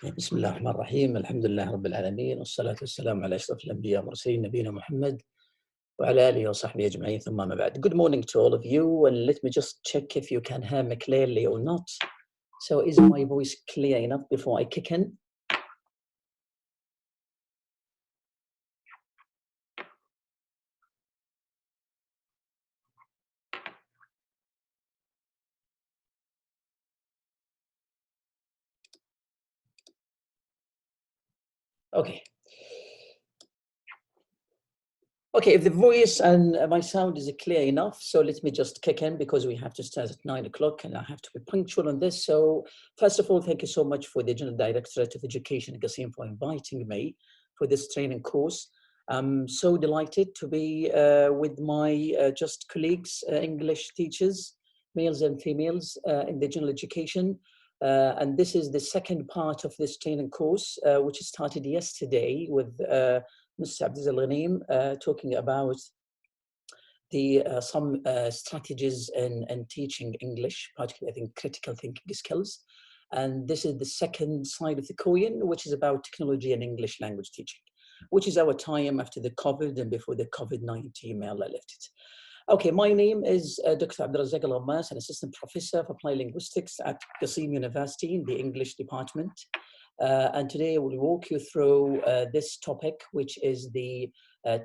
بسم الله الرحمن الرحيم. الحمد لله رب العالمين، والصلاة والسلام على أشرف الأنبياء والمرسلين نبينا محمد وعلى آله وصحبه أجمعين, ثم ما بعد. Good morning to all of you, and let me just check if you can hear me clearly or not. So is my voice clear enough before I kick in? Okay. Okay, if the voice and my sound is clear enough, so let me just kick in because we have to start at 9 o'clock and I have to be punctual on this. So first of all, thank you so much for the General Directorate of Education, Qasim, for inviting me for this training course. I'm so delighted to be with my just colleagues, English teachers, males and females in the general education. And this is the second part of this training course, which started yesterday with Mr. Abdul talking about the some strategies in teaching English, particularly I think critical thinking skills. And this is the second side of the coin, which is about technology and English language teaching, which is our time after the COVID and before the COVID-19 mail I left it. Okay, my name is Dr. Abdul Ghamas, an assistant professor of applied linguistics at Qasim University in the English department. And today I will walk you through this topic, which is the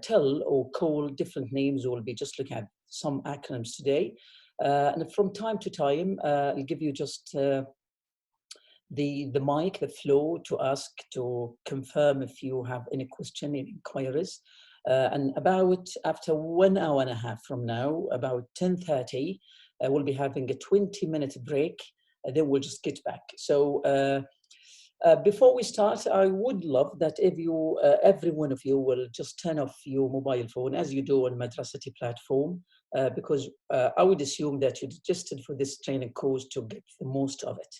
tell or call different names. We'll be just looking at some acronyms today. And from time to time, I'll give you just the mic, the floor to ask, to confirm if you have any question, any inquiries. And about after 1 hour and a half from now, about 10:30, we'll be having a 20-minute break. Then we'll just get back. So before we start, I would love that if you, every one of you will just turn off your mobile phone as you do on Madrasati platform, because I would assume that you registered for this training course to get the most of it.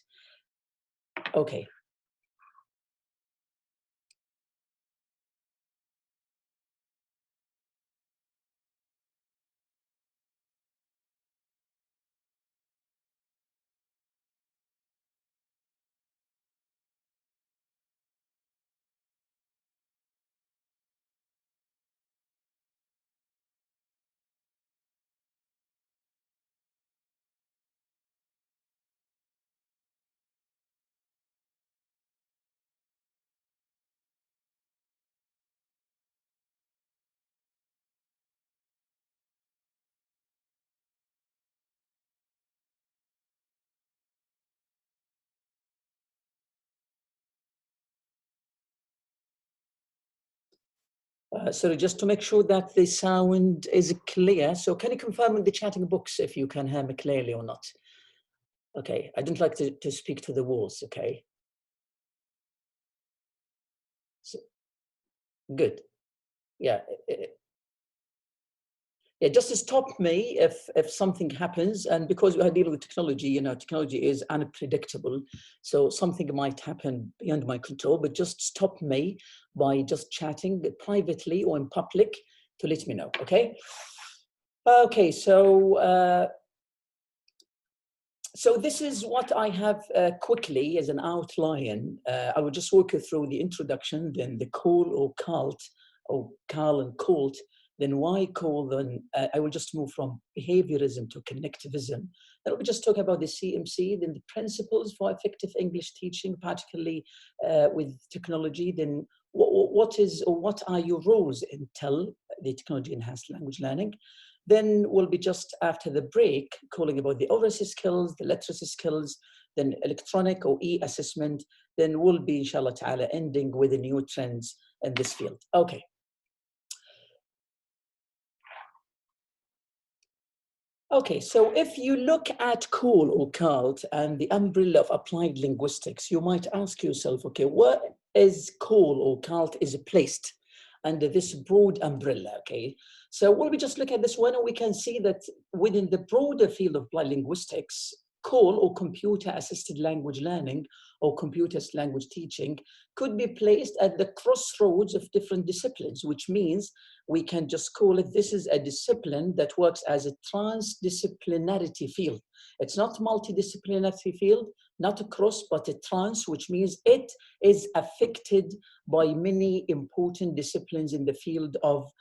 Okay. Sorry, just to make sure that the sound is clear. So can you confirm in the chatting box if you can hear me clearly or not? Okay, I don't like to speak to the walls, okay? So, good. Yeah. Yeah, just to stop me if something happens, and because we are dealing with technology, you know, technology is unpredictable, so something might happen beyond my control, but just stop me by just chatting privately or in public to let me know, okay? Okay, so this is what I have quickly as an outline. I will just walk you through the introduction, then the call or cult, or call and cult, then why call, then I will just move from behaviorism to connectivism. Then we'll just talk about the CMC, then the principles for effective English teaching, particularly with technology, then what are your roles in TEL, the technology enhanced language learning. Then we'll be just after the break calling about the literacy skills, the literacy skills, then electronic or e-assessment. Then we'll be, inshallah ta'ala, ending with the new trends in this field. Okay. Okay, so if you look at call or cult and the umbrella of applied linguistics, you might ask yourself, okay, where is call or cult is placed under this broad umbrella, okay? So when we just look at this one, we can see that within the broader field of applied linguistics, CALL, or computer-assisted language learning, or computer language teaching, could be placed at the crossroads of different disciplines, which means we can just call it, this is a discipline that works as a transdisciplinarity field. It's not multidisciplinary field, not a cross, but a trans, which means it is affected by many important disciplines in the field of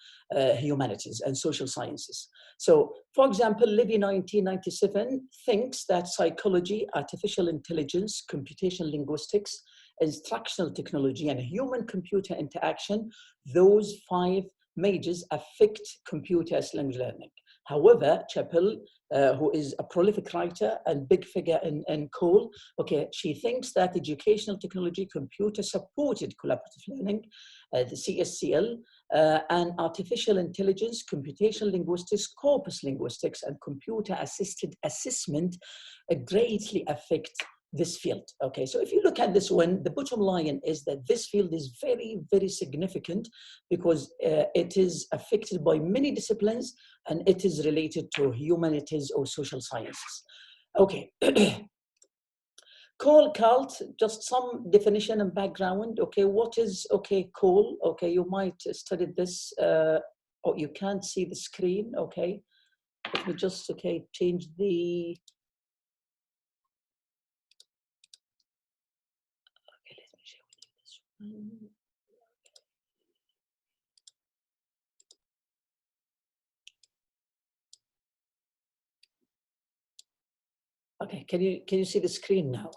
humanities and social sciences. So, for example, Levy 1997 thinks that psychology, artificial intelligence, computational linguistics, instructional technology, and human-computer interaction, those 5 majors affect computer-assisted language learning. However, Chappell, who is a prolific writer and big figure in CALL, okay, she thinks that educational technology, computer-supported collaborative learning, the CSCL, and artificial intelligence, computational linguistics, corpus linguistics, and computer-assisted assessment greatly affect this field. Okay, so if you look at this one, the bottom line is that this field is very, very significant because it is affected by many disciplines and it is related to humanities or social sciences. Okay. CALL, cult, just some definition and background. Okay, what is, okay, CALL? Okay, you might study this. Oh, you can't see the screen. Okay, let me just, okay, change the, okay, let me share with you this one. Okay, can you see the screen now?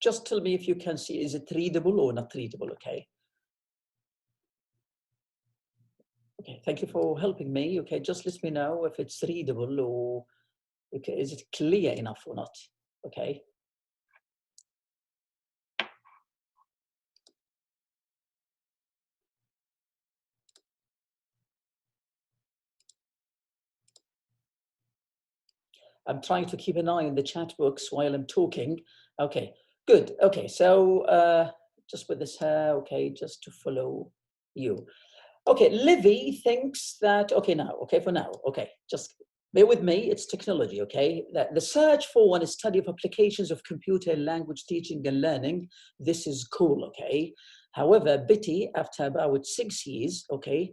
Just tell me if you can see, is it readable or not readable, okay? Okay, thank you for helping me. Okay, just let me know if it's readable or, okay, is it clear enough or not, okay? I'm trying to keep an eye on the chat box while I'm talking. Okay, good. Okay, so just with this here, okay, just to follow you. Okay, Livy thinks that, okay, now, okay, for now, okay, just bear with me, it's technology, okay? That the search for and study of applications of computer language teaching and learning, this is cool, okay? However, Bitty, after about 6 years, okay,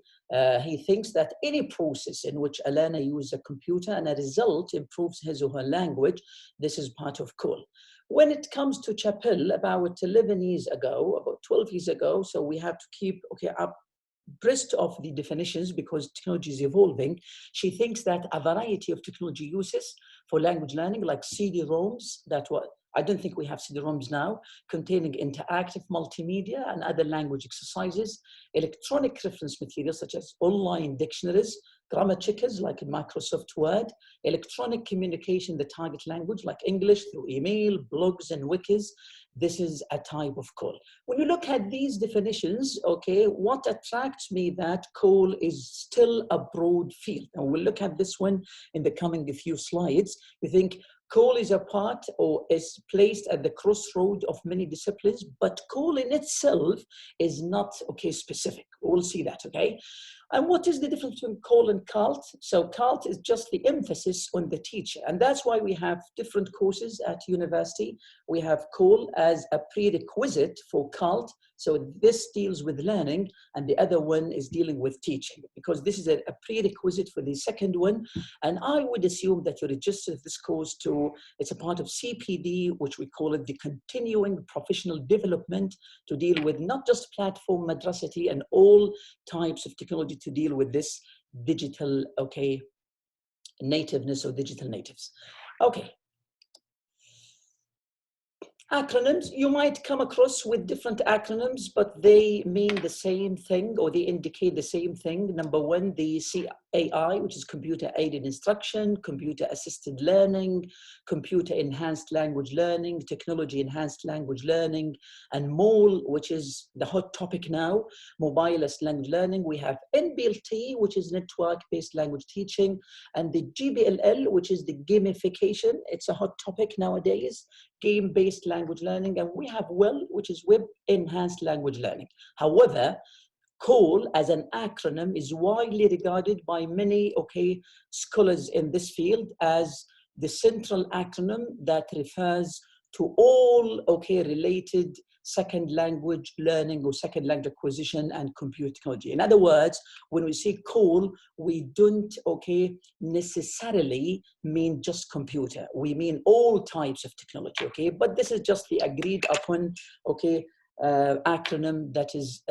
he thinks that any process in which a learner uses a computer and a result improves his or her language, this is part of cool. When it comes to Chappell, about 11 years ago, about 12 years ago, so we have to keep, okay, up abreast of the definitions because technology is evolving. She thinks that a variety of technology uses for language learning, like CD-ROMs, that what I don't think we have CD-ROMs now, containing interactive multimedia and other language exercises, electronic reference materials such as online dictionaries, grammar checkers like in Microsoft Word, electronic communication in the target language like English through email, blogs, and wikis. This is a type of call. When you look at these definitions, okay, what attracts me that call is still a broad field. And we'll look at this one in the coming few slides. You think call is a part or is placed at the crossroad of many disciplines, but call in itself is not, okay, specific. We'll see that, okay? And what is the difference between call and cult? So cult is just the emphasis on the teacher. And that's why we have different courses at university. We have call as a prerequisite for cult. So this deals with learning and the other one is dealing with teaching because this is a prerequisite for the second one. And I would assume that you register this course to, it's a part of CPD, which we call it the continuing professional development to deal with not just platform madrasati and all types of technology to deal with this digital, okay, nativeness or digital natives. Okay. Acronyms, you might come across with different acronyms, but they mean the same thing or they indicate the same thing. Number one, the AI, which is computer aided instruction, computer assisted learning, computer enhanced language learning, technology enhanced language learning, and MOL, which is the hot topic now, mobile-less language learning. We have NBLT, which is network-based language teaching, and the GBLL, which is the gamification. It's a hot topic nowadays, game-based language learning. And we have WELL, which is web-enhanced language learning. However, CALL as an acronym is widely regarded by many scholars in this field as the central acronym that refers to all related second language learning or second language acquisition and computer technology. In other words, when we say CALL, we don't necessarily mean just computer. We mean all types of technology, but this is just the agreed upon acronym that is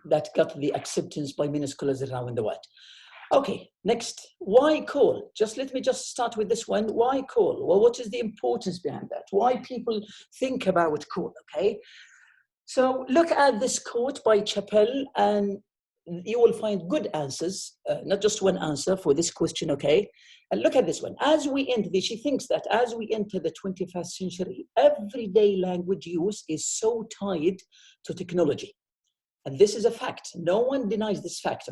that got the acceptance by many scholars around the world. Okay, next, why CALL? Let me start with this one. Why CALL? Well, what is the importance behind that? Why people think about CALL, So look at this quote by Chappell, and you will find good answers, not just one answer for this question, And look at this one. She thinks that as we enter the 21st century, everyday language use is so tied to technology. And this is a fact. No one denies this fact,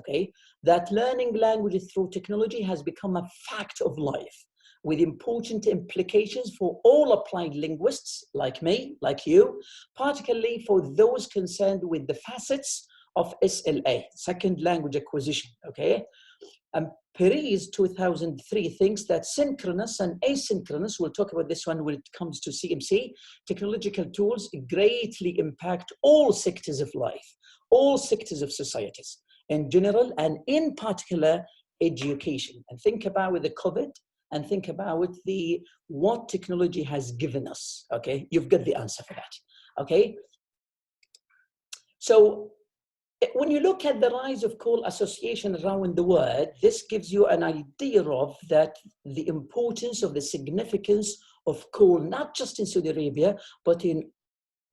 that learning languages through technology has become a fact of life with important implications for all applied linguists like me, like you, particularly for those concerned with the facets of SLA, second language acquisition, And Perez 2003 thinks that synchronous and asynchronous, we'll talk about this one when it comes to CMC, technological tools greatly impact all sectors of life, all sectors of societies in general, and in particular, education. And think about the COVID, and think about what technology has given us, You've got the answer for that, So when you look at the rise of CALL association around the world, this gives you an idea of the importance of the significance of CALL, not just in Saudi Arabia, but in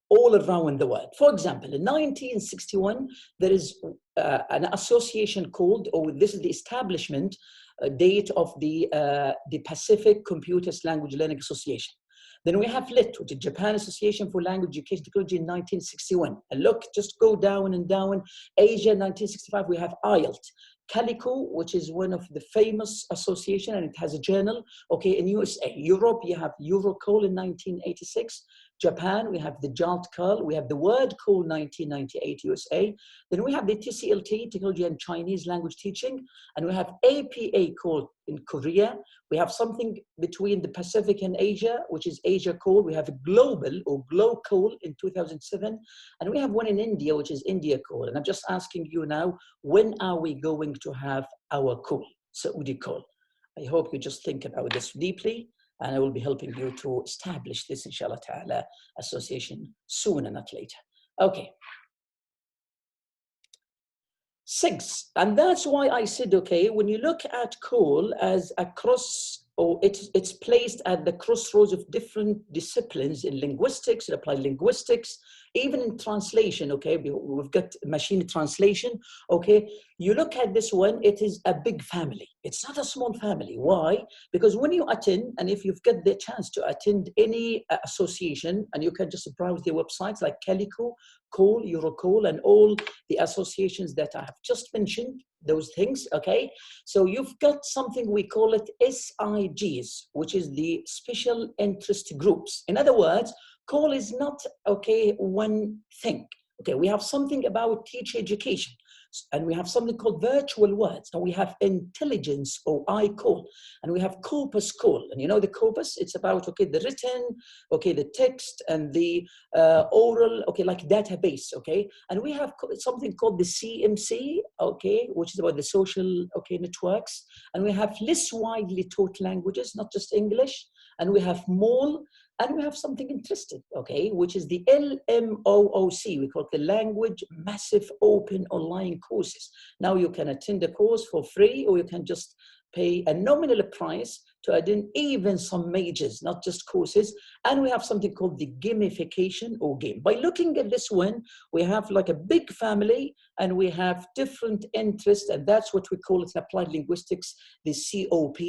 all around the world. For example, in 1961, there is an association called, this is the establishment date of the Pacific Computers Language Learning Association. Then we have LIT, which is Japan Association for Language Education Technology in 1961. And look, just go down and down. Asia, 1965, we have IELT. Calico, which is one of the famous association, and it has a journal, in USA. Europe, you have Eurocall in 1986. Japan, we have the JALT call, we have the word call 1998 USA. Then we have the TCLT, Technology and Chinese Language Teaching, and we have APA call in Korea. We have something between the Pacific and Asia, which is Asia call. We have a global or Glow call in 2007, and we have one in India, which is India call. And I'm just asking you now, when are we going to have our call, Saudi call? I hope you just think about this deeply, and I will be helping you to establish this, inshallah ta'ala, association sooner, not later. Okay. 6, and that's why I said, when you look at CALL as a it's placed at the crossroads of different disciplines in linguistics, in applied linguistics, even in translation, we've got machine translation, You look at this one, it is a big family. It's not a small family. Why? Because when you attend, and if you've got the chance to attend any association, and you can just browse their websites like Calico, CALL, Eurocall, and all the associations that I have just mentioned, those things, So you've got something, we call it SIGs, which is the special interest groups. In other words, CALL is not, one thing. We have something about teacher education, and we have something called virtual words, and we have intelligence or iCall, and we have corpus call. And you know the corpus, it's about, the written, the text, and the oral, like database, And we have something called the CMC, which is about the social, networks. And we have less widely taught languages, not just English. And we have MOL, and we have something interesting, which is the LMOOC. We call it the Language Massive Open Online Courses. Now you can attend a course for free, or you can just pay a nominal price to add in even some majors, not just courses. And we have something called the gamification or game. By looking at this one, we have like a big family and we have different interests, and that's what we call it in applied linguistics, the COP,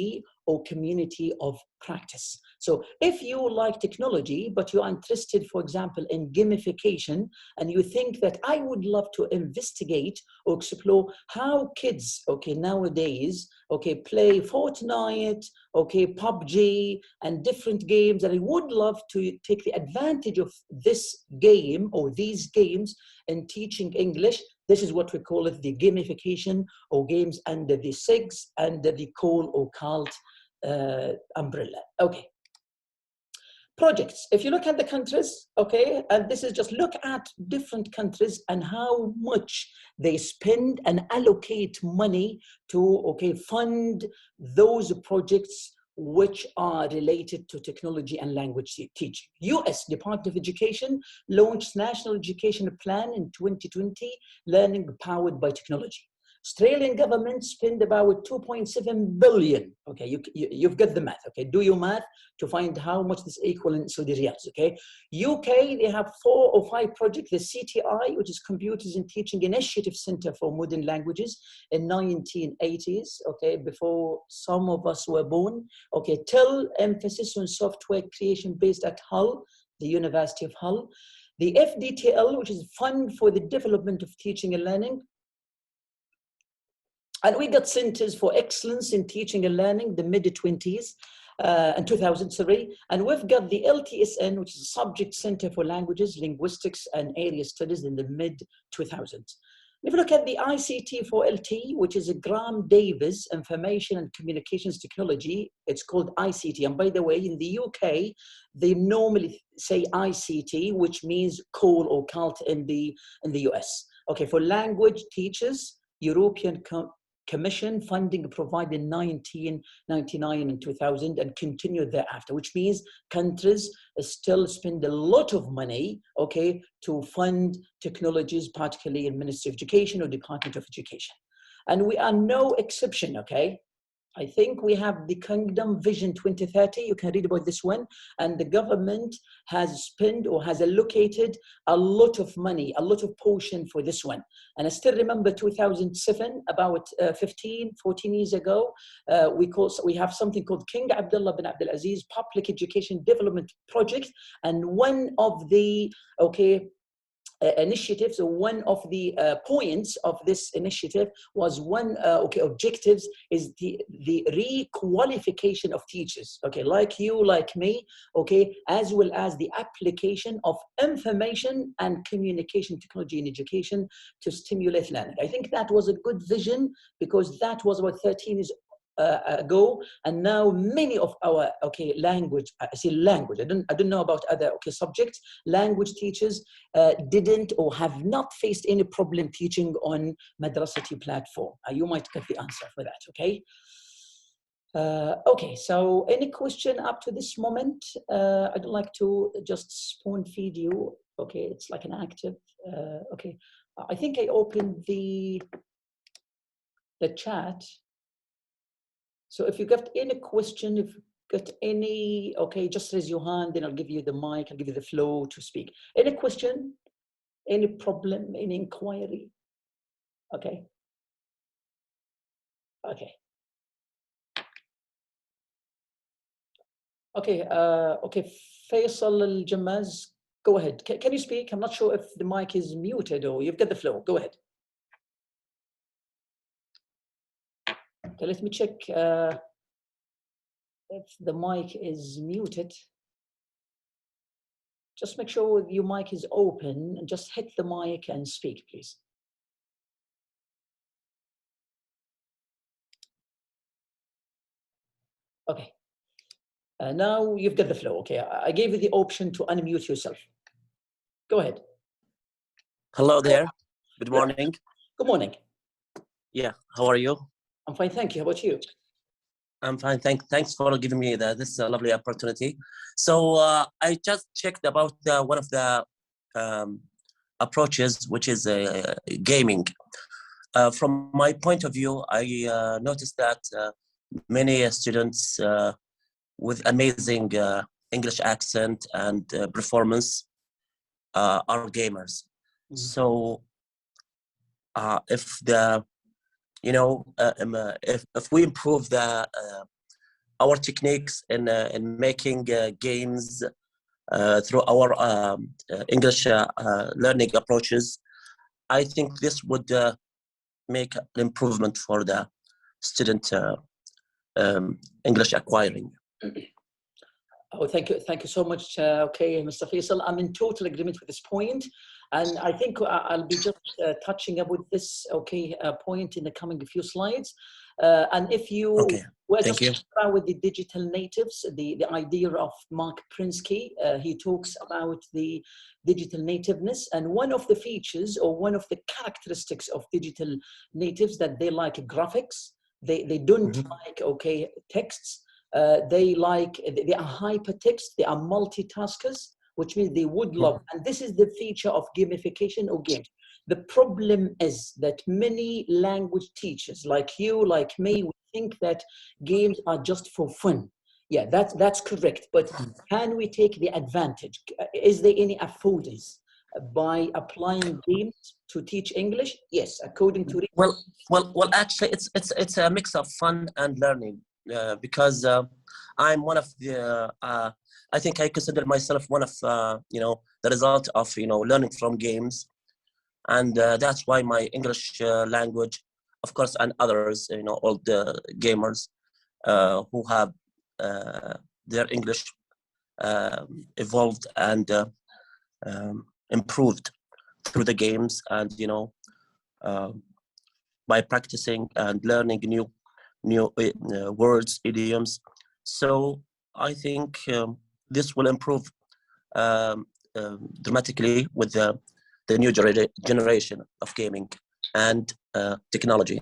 or community of practice. So if you like technology, but you're interested, for example, in gamification, and you think that I would love to investigate or explore how kids, nowadays, play Fortnite, PUBG, and different games, and I would love to take the advantage of this game or these games in teaching English. This is what we call it, the gamification or games under the SIGs, under the call or cult umbrella. Okay. Projects. If you look at the countries, and this is just look at different countries and how much they spend and allocate money to, fund those projects which are related to technology and language teaching. US Department of Education launched National Education Plan in 2020, Learning Powered by Technology. Australian government spent about 2.7 billion. You've got the math. Do your math to find how much this equal in Saudi riyals. UK, they have 4 or 5 projects. The CTI, which is Computers in Teaching Initiative Center for Modern Languages, in 1980s. Before some of us were born. Till emphasis on software creation based at Hull, the University of Hull. The FDTL, which is Fund for the Development of Teaching and Learning. And we got Centers for Excellence in Teaching and Learning, the mid-20s, and 2000, sorry. And we've got the LTSN, which is a Subject Center for Languages, Linguistics, and Area Studies in the mid-2000s. If you look at the ICT for LT, which is a Graham Davis Information and Communications Technology, it's called ICT. And by the way, in the UK, they normally say ICT, which means call or cult in the US. For language teachers, European Commission funding provided in 1999 and 2000 and continued thereafter, which means countries still spend a lot of money, to fund technologies, particularly in Ministry of Education or Department of Education. And we are no exception, I think we have the Kingdom Vision 2030. You can read about this one. And the government has spent or has allocated a lot of money, a lot of portion for this one. And I still remember 2007, about 14 years ago, we have something called King Abdullah bin Abdul Aziz Public Education Development Project. And one of the, initiatives, or one of the points of this initiative was objectives is the re-qualification of teachers, like you, like me, as well as the application of information and communication technology in education to stimulate learning. I think that was a good vision, because that was about 13 years ago, and now many of our language, I say language, I don't know about other subjects, language teachers didn't or have not faced any problem teaching on Madrasati platform. You might get the answer for that. So any question up to this moment? I'd like to just spoon feed you. It's like an active. I think I opened the chat. So if you got any question, if you got any, just raise your hand, then I'll give you the mic, I'll give you the flow to speak. Any question, any problem, any inquiry? Okay. Faisal Al-Jammaz, go ahead. Can you speak? I'm not sure if the mic is muted or you've got the flow. Go ahead. Let me check if the mic is muted. Just make sure your mic is open and just hit the mic and speak, please. Now you've got the flow. I gave you the option to unmute yourself. Go ahead. Hello there. Good morning. Good morning. Yeah, how are you? I'm fine, thank you. How about you? I'm fine. Thanks for giving me this lovely opportunity. So I just checked about one of the approaches, which is gaming. From my point of view, I noticed that many students with amazing English accent and performance are gamers. So if we improve our techniques in making games through our English learning approaches, I think this would make an improvement for the student English acquiring. Oh, thank you so much. Okay, Mr. Faisal, I'm in total agreement with this point, and I think I'll be just touching up with this point in the coming few slides. And if you were just start with the digital natives, the idea of Mark Prinsky, he talks about the digital nativeness, and one of the features or one of the characteristics of digital natives that they like graphics. They don't like texts. They are hypertext, they are multitaskers, which means they would love, and this is the feature of gamification or games. The problem is that many language teachers like you, like me, we think that games are just for fun. Yeah, that's correct, but can we take the advantage? Is there any affordance by applying games to teach English? Yes, according to well actually it's a mix of fun and learning. Because I'm one of the, I think I consider myself one of, the result of, learning from games. And that's why my English language, of course, and others, all the gamers who have their English evolved and improved through the games and, by practicing and learning new words, idioms. So I think this will improve dramatically with the new generation of gaming and technology.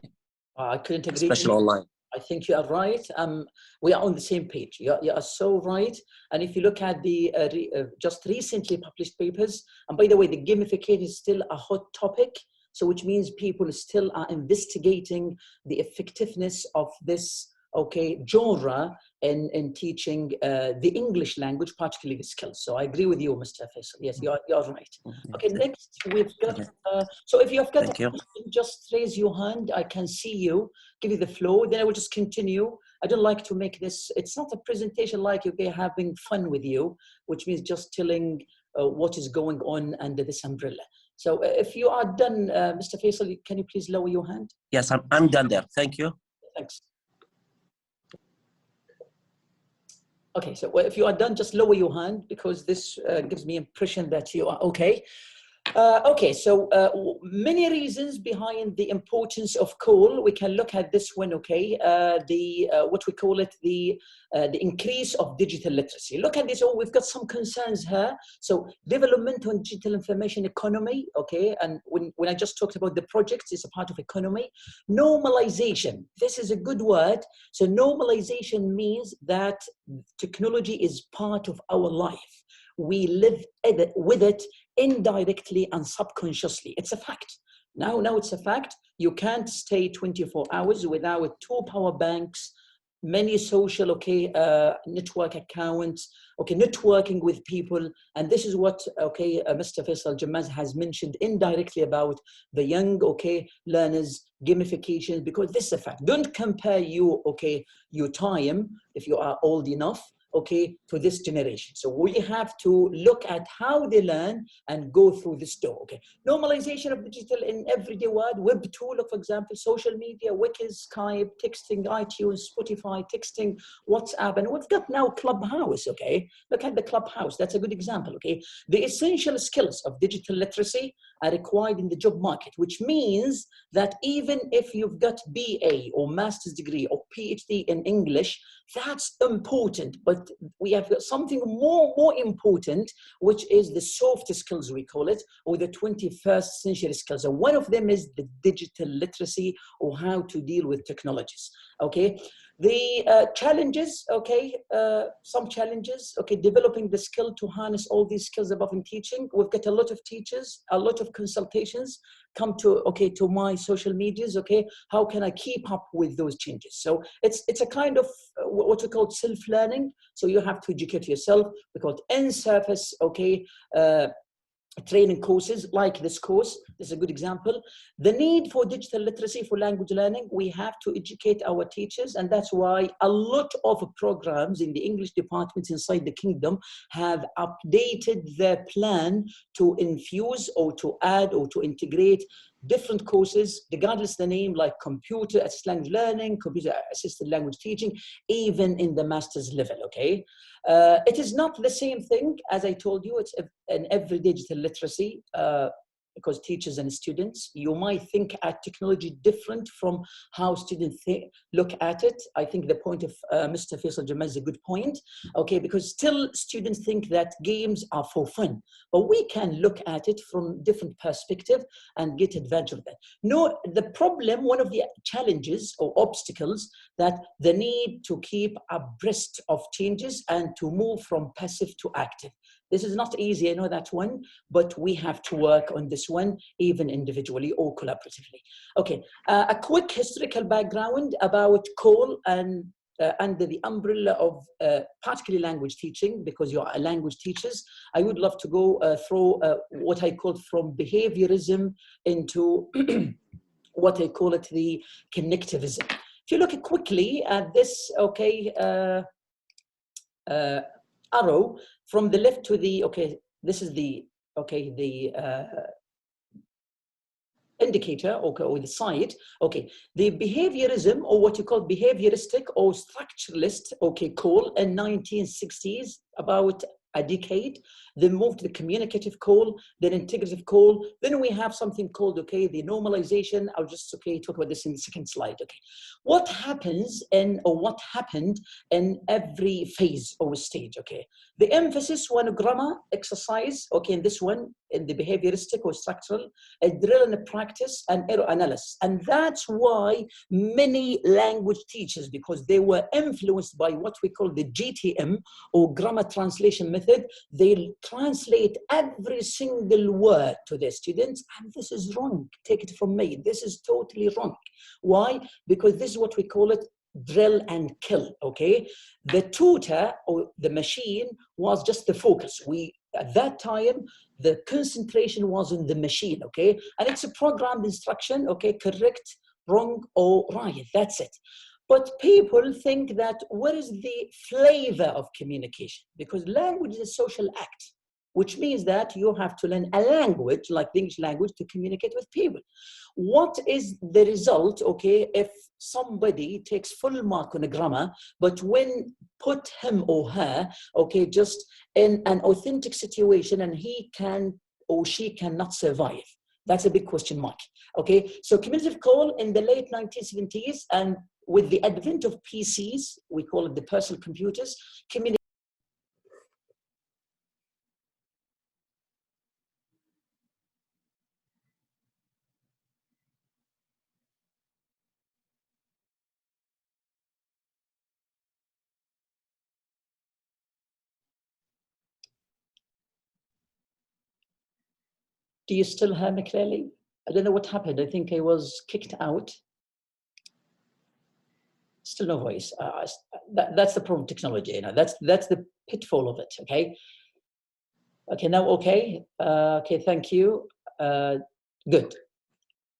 I couldn't agree. Especially online. I think you are right. We are on the same page. You are so right. And if you look at the just recently published papers, and by the way, the gamification is still a hot topic. So which means people still are investigating the effectiveness of this genre in teaching the English language, particularly the skills. So I agree with you, Mr. Faisal. Yes, you're right. Okay, next we've got, so if you've got a question, just raise your hand. I can see you, give you the floor, then I will just continue. I don't like to make this, it's not a presentation like having fun with you, which means just telling what is going on under this umbrella. So if you are done, Mr. Faisal, can you please lower your hand? Yes, I'm done there. Thank you. Thanks. Okay, so if you are done, just lower your hand because this gives me impression that you are okay. Okay, so many reasons behind the importance of call. We can look at this one, what we call it, the increase of digital literacy. Look at this, we've got some concerns here. So development on digital information economy, and when I just talked about the projects, it's a part of economy. Normalization, this is a good word. So normalization means that technology is part of our life. We live with it indirectly and subconsciously. It's a fact. Now it's a fact. You can't stay 24 hours without 2 power banks, many social network accounts, networking with people. And this is what Mr. Faisal Jamaz has mentioned indirectly about the young learners, gamification, because this is a fact. Don't compare your time, if you are old enough, to this generation. So we have to look at how they learn and go through this door. Normalization of digital in everyday world, web tool, for example, social media, Wiki, Skype, texting, iTunes, Spotify, texting, WhatsApp, and we've got now Clubhouse. Look at the Clubhouse. That's a good example. The essential skills of digital literacy are required in the job market, which means that even if you've got BA or master's degree or PhD in English, that's important, but we have got something more important, which is the soft skills, we call it, or the 21st century skills. And one of them is the digital literacy, or how to deal with technologies. The challenges, okay, some challenges, okay, developing the skill to harness all these skills above in teaching. We've got a lot of teachers, a lot of consultations come to, okay, to my social medias, okay, how can I keep up with those changes? So it's a kind of what we call self-learning. So you have to educate yourself. We call it in-service, okay, training courses like this course. This is a good example. The need for digital literacy for language learning, we have to educate our teachers, and that's why a lot of programs in the English departments inside the kingdom have updated their plan to infuse or to add or to integrate different courses, regardless the name, like computer assisted language learning, computer assisted language teaching, even in the master's level, okay? It is not the same thing, as I told you, it's an everyday digital literacy, because teachers and students, you might think at technology different from how students look at it. I think the point of Mr. Faisal Jamal is a good point, okay, because still students think that games are for fun, but we can look at it from different perspective and get advantage of that. No, the problem, one of the challenges or obstacles, that the need to keep abreast of changes and to move from passive to active. This is not easy, I know that one, but we have to work on this one, even individually or collaboratively. Okay, a quick historical background about COL and under the umbrella of particularly language teaching, because you are language teachers. I would love to go through what I call from behaviorism into what I call it the Connectivism. If you look quickly at this, okay, arrow from the left to the, okay, this is the, okay, the indicator, okay, or the side, okay, the behaviorism, or what you call behavioristic or structuralist, okay, call in 1960s, about a decade, then moved to the communicative call, then integrative call, then we have something called, okay, the normalization. I'll just, okay, talk about this in the second slide, okay. What happens in, or what happened in every phase or stage, okay. The emphasis on grammar exercise, okay, in this one, in the behavioristic or structural, a drill and a practice and error analysis. And that's why many language teachers, because they were influenced by what we call the GTM or grammar translation method, they translate every single word to their students, and this is wrong. Take it from me. This is totally wrong. Why? Because this is what we call it drill and kill, okay? The tutor or the machine was just the focus. At that time, the concentration was on the machine, okay? And it's a programmed instruction, okay? Correct, wrong, or right, that's it. But people think that what is the flavor of communication? Because language is a social act, which means that you have to learn a language, like the English language, to communicate with people. What is the result, okay, if somebody takes full mark on a grammar, but when put him or her, okay, just in an authentic situation and he can or she cannot survive? That's a big question mark, okay? So communicative call in the late 1970s, and with the advent of PCs, we call it the personal computers, Do you still hear me clearly? I don't know what happened. I think I was kicked out. Still no voice. That's the problem of technology. You know, that's the pitfall of it. Okay. Okay. Now, okay. Okay. Thank you. Good.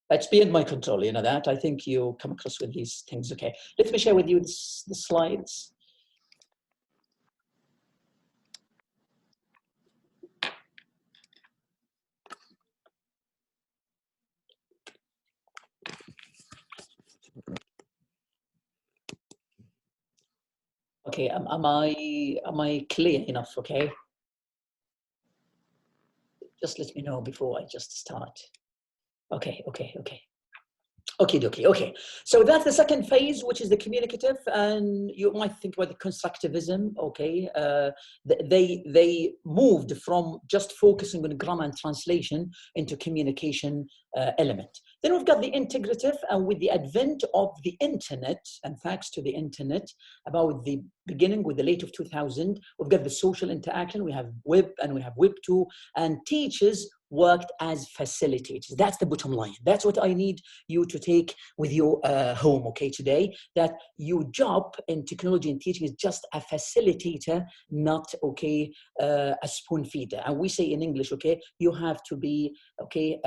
It's beyond my control. You know that. I think you come across with these things. Okay. Let me share with you the slides. Okay, am I clear enough? Okay, just let me know before I just start. Okay. Okay. So that's the second phase, which is the communicative, and you might think about the constructivism. Okay, they moved from just focusing on grammar and translation into communication element. Then we've got the integrative, and with the advent of the internet, and thanks to the internet, about the beginning with the late of 2000, we've got the social interaction, we have web and we have web 2, and teachers worked as facilitators. That's the bottom line. That's what I need you to take with you home, okay, today, that your job in technology and teaching is just a facilitator, not, okay, a spoon feeder. And we say in English, okay, you have to be, okay,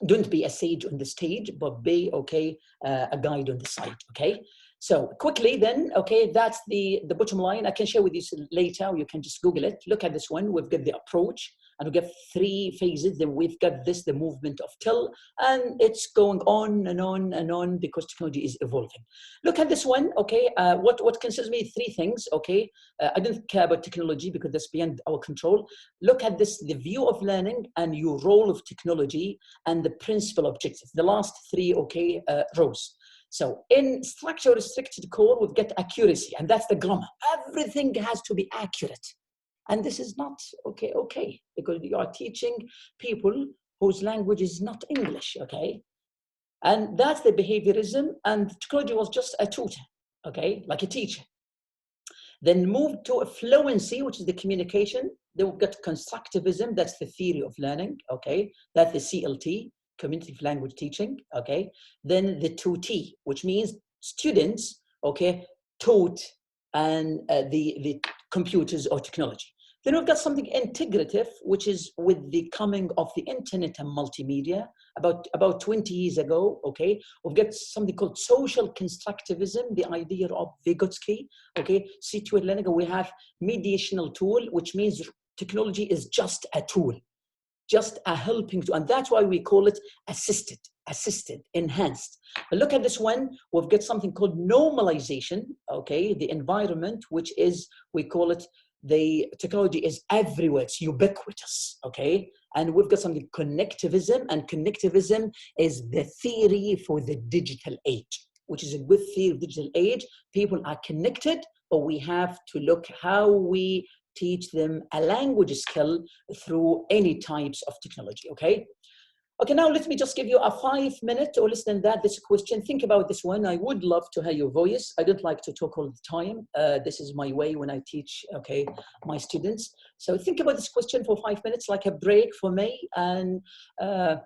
don't be a sage on the stage, but be, okay, a guide on the side, okay? So quickly then, okay, that's the bottom line. I can share with you later, or you can just Google it. Look at this one. We've got the approach, and we've got 3 phases. Then we've got this, the movement of till, and it's going on and on and on because technology is evolving. Look at this one, okay? What concerns me, 3 things, okay? I don't care about technology because that's beyond our control. Look at this, the view of learning and your role of technology and the principal objectives, the last 3, okay, rows. So in structure restricted code, we've got accuracy, and that's the grammar. Everything has to be accurate. And this is not okay, because you are teaching people whose language is not English, okay? And that's the behaviorism, and technology was just a tutor, okay, like a teacher. Then move to a fluency, which is the communication. Then we've got constructivism, that's the theory of learning, okay? That's the CLT, community language teaching, okay? Then the 2T, which means students, okay, taught and the computers or technology. Then we've got something integrative, which is with the coming of the internet and multimedia about 20 years ago, okay? We've got something called social constructivism, the idea of Vygotsky, okay? Situated learning, we have mediational tool, which means technology is just a tool, just a helping tool, and that's why we call it assisted, enhanced. But look at this one, we've got something called normalization, okay? The environment, which is, we call it, the technology is everywhere, it's ubiquitous, okay? And we've got something connectivism, and connectivism is the theory for the digital age, which is a good theory of digital age. People are connected, but we have to look how we teach them a language skill through any types of technology, okay? Okay, now let me just give you a 5-minute or less than that, this question. Think about this one. I would love to hear your voice. I don't like to talk all the time. This is my way when I teach, okay, my students. So think about this question for 5 minutes, like a break for me, and a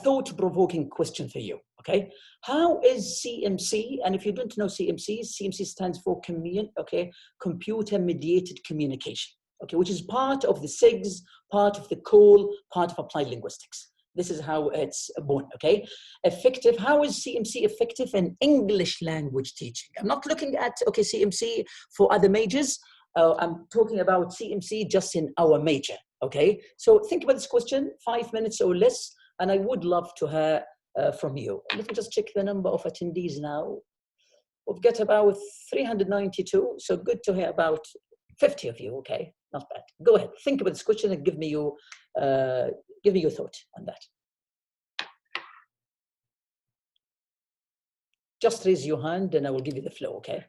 thought-provoking question for you, okay? How is CMC, and if you don't know CMC stands for computer-mediated communication, okay, which is part of the SIGs, part of the COL, part of applied linguistics. This is how it's born, okay? Effective, how is CMC effective in English language teaching? I'm not looking at, okay, CMC for other majors. I'm talking about CMC just in our major, okay? So think about this question, 5 minutes or less, and I would love to hear from you. Let me just check the number of attendees now. We've got about 392, so good to hear about 50 of you, okay? Not bad. Go ahead, think about this question and give me your thought on that. Just raise your hand and I will give you the flow, okay?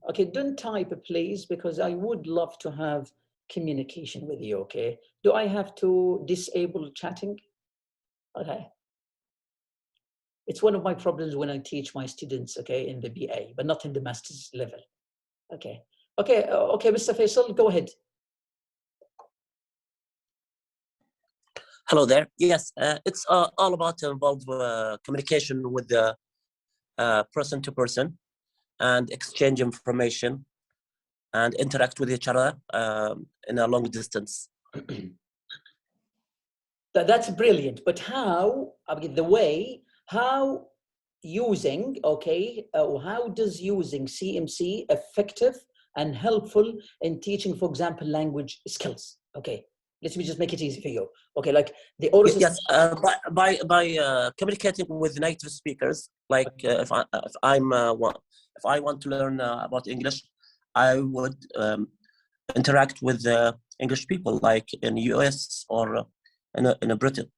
Okay, don't type, please, because I would love to have communication with you, okay? Do I have to disable chatting? Okay. It's one of my problems when I teach my students, okay, in the BA, but not in the master's level. Okay. Okay, Mr. Faisal, go ahead. Hello there. Yes, it's all about involved communication with the person to person and exchange information and interact with each other in a long distance. That's brilliant, but how, I mean, the way, how using, okay, how does using CMC effective and helpful in teaching, for example, language skills? Okay, let me just make it easy for you. Okay, like the oral yes, by communicating with native speakers, like if I want to learn about English, I would interact with English people, like in US or in Britain.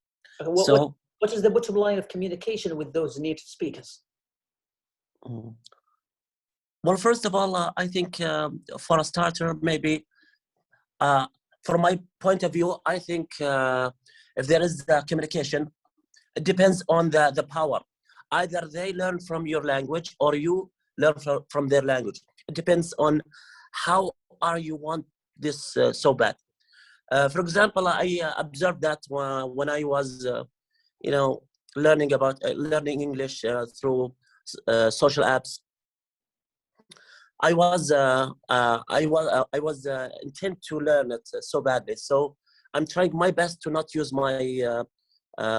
So what is the bottom line of communication with those native speakers? Well, first of all, I think for a starter, maybe from my point of view, I think if there is the communication, it depends on the power. Either they learn from your language or you learn from their language. It depends on how are you want this so bad. For example, I observed that when I was, learning English through social apps. I was intent to learn it so badly. So I'm trying my best to not use my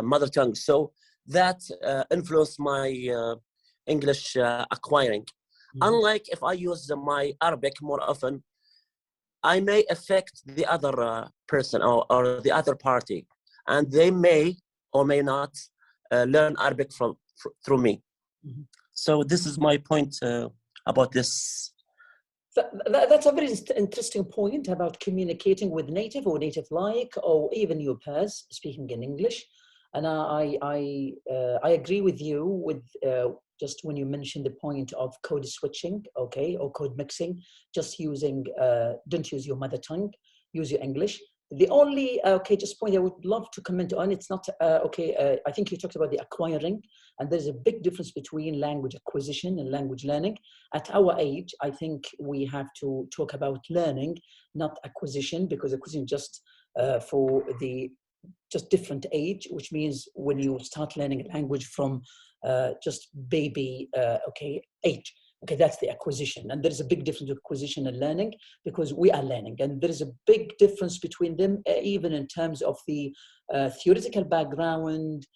mother tongue. So that influenced my English acquiring. Mm-hmm. Unlike if I use my Arabic more often, I may affect the other person or the other party, and they may or may not learn Arabic through me. Mm-hmm. So this is my point about this. That's a very interesting point about communicating with native or native-like, or even your peers speaking in English. And I agree with you with just when you mentioned the point of code switching, okay, or code mixing, just using, don't use your mother tongue, use your English. The only, just point I would love to comment on, it's not, I think you talked about the acquiring, and there's a big difference between language acquisition and language learning. At our age, I think we have to talk about learning, not acquisition, because acquisition just for the just different age, which means when you start learning a language from just baby, age. Okay, that's the acquisition. And there's a big difference between acquisition and learning, because we are learning. And there is a big difference between them, even in terms of the theoretical background,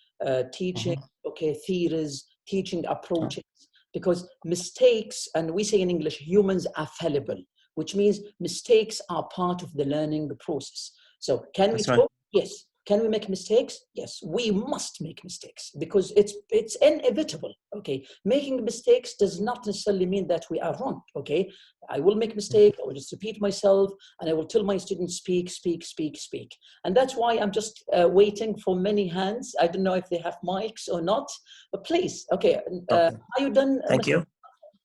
teaching, theories, teaching approaches, because mistakes, and we say in English, humans are fallible, which means mistakes are part of the learning process. So can we talk? Yes. Can we make mistakes? Yes, we must make mistakes, because it's inevitable, okay? Making mistakes does not necessarily mean that we are wrong, okay? I will make a mistake, I will just repeat myself, and I will tell my students, speak, speak, speak, speak. And that's why I'm just waiting for many hands. I don't know if they have mics or not, but please, okay. Are you done? Thank you.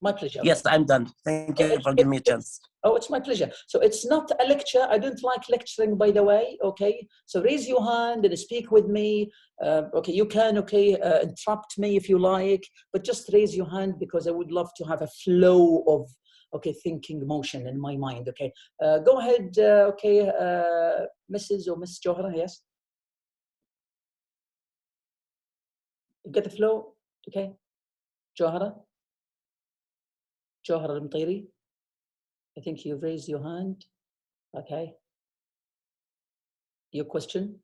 My pleasure. Yes, I'm done. Thank you for giving me a chance. Oh, it's my pleasure. So it's not a lecture. I don't like lecturing, by the way, okay? So raise your hand and speak with me. You can, interrupt me if you like, but just raise your hand, because I would love to have a flow of, thinking motion in my mind, okay? Go ahead, Mrs. or Miss Johara, yes? You get the flow, okay? Johara? Johara al-Mtiri? I think you've raised your hand. Okay. Your question?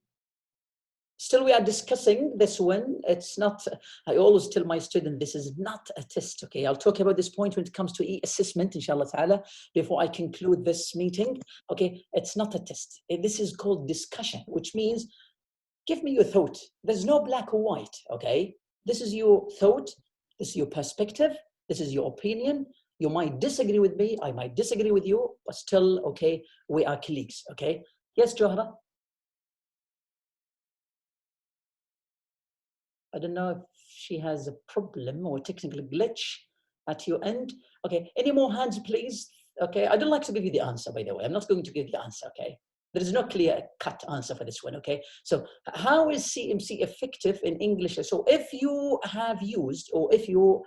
Still, we are discussing this one. It's not, I always tell my student, this is not a test, okay? I'll talk about this point when it comes to e-assessment, inshallah ta'ala, before I conclude this meeting, okay? It's not a test. This is called discussion, which means, give me your thought. There's no black or white, okay? This is your thought, this is your perspective, this is your opinion. You might disagree with me, I might disagree with you, but still, okay, we are colleagues, okay? Yes, Johara? I don't know if she has a problem or technical glitch at your end. Okay, any more hands, please? Okay, I don't like to give you the answer, by the way. I'm not going to give the answer, okay? There is no clear-cut answer for this one, okay? So how is CMC effective in English? So if you have used, or if you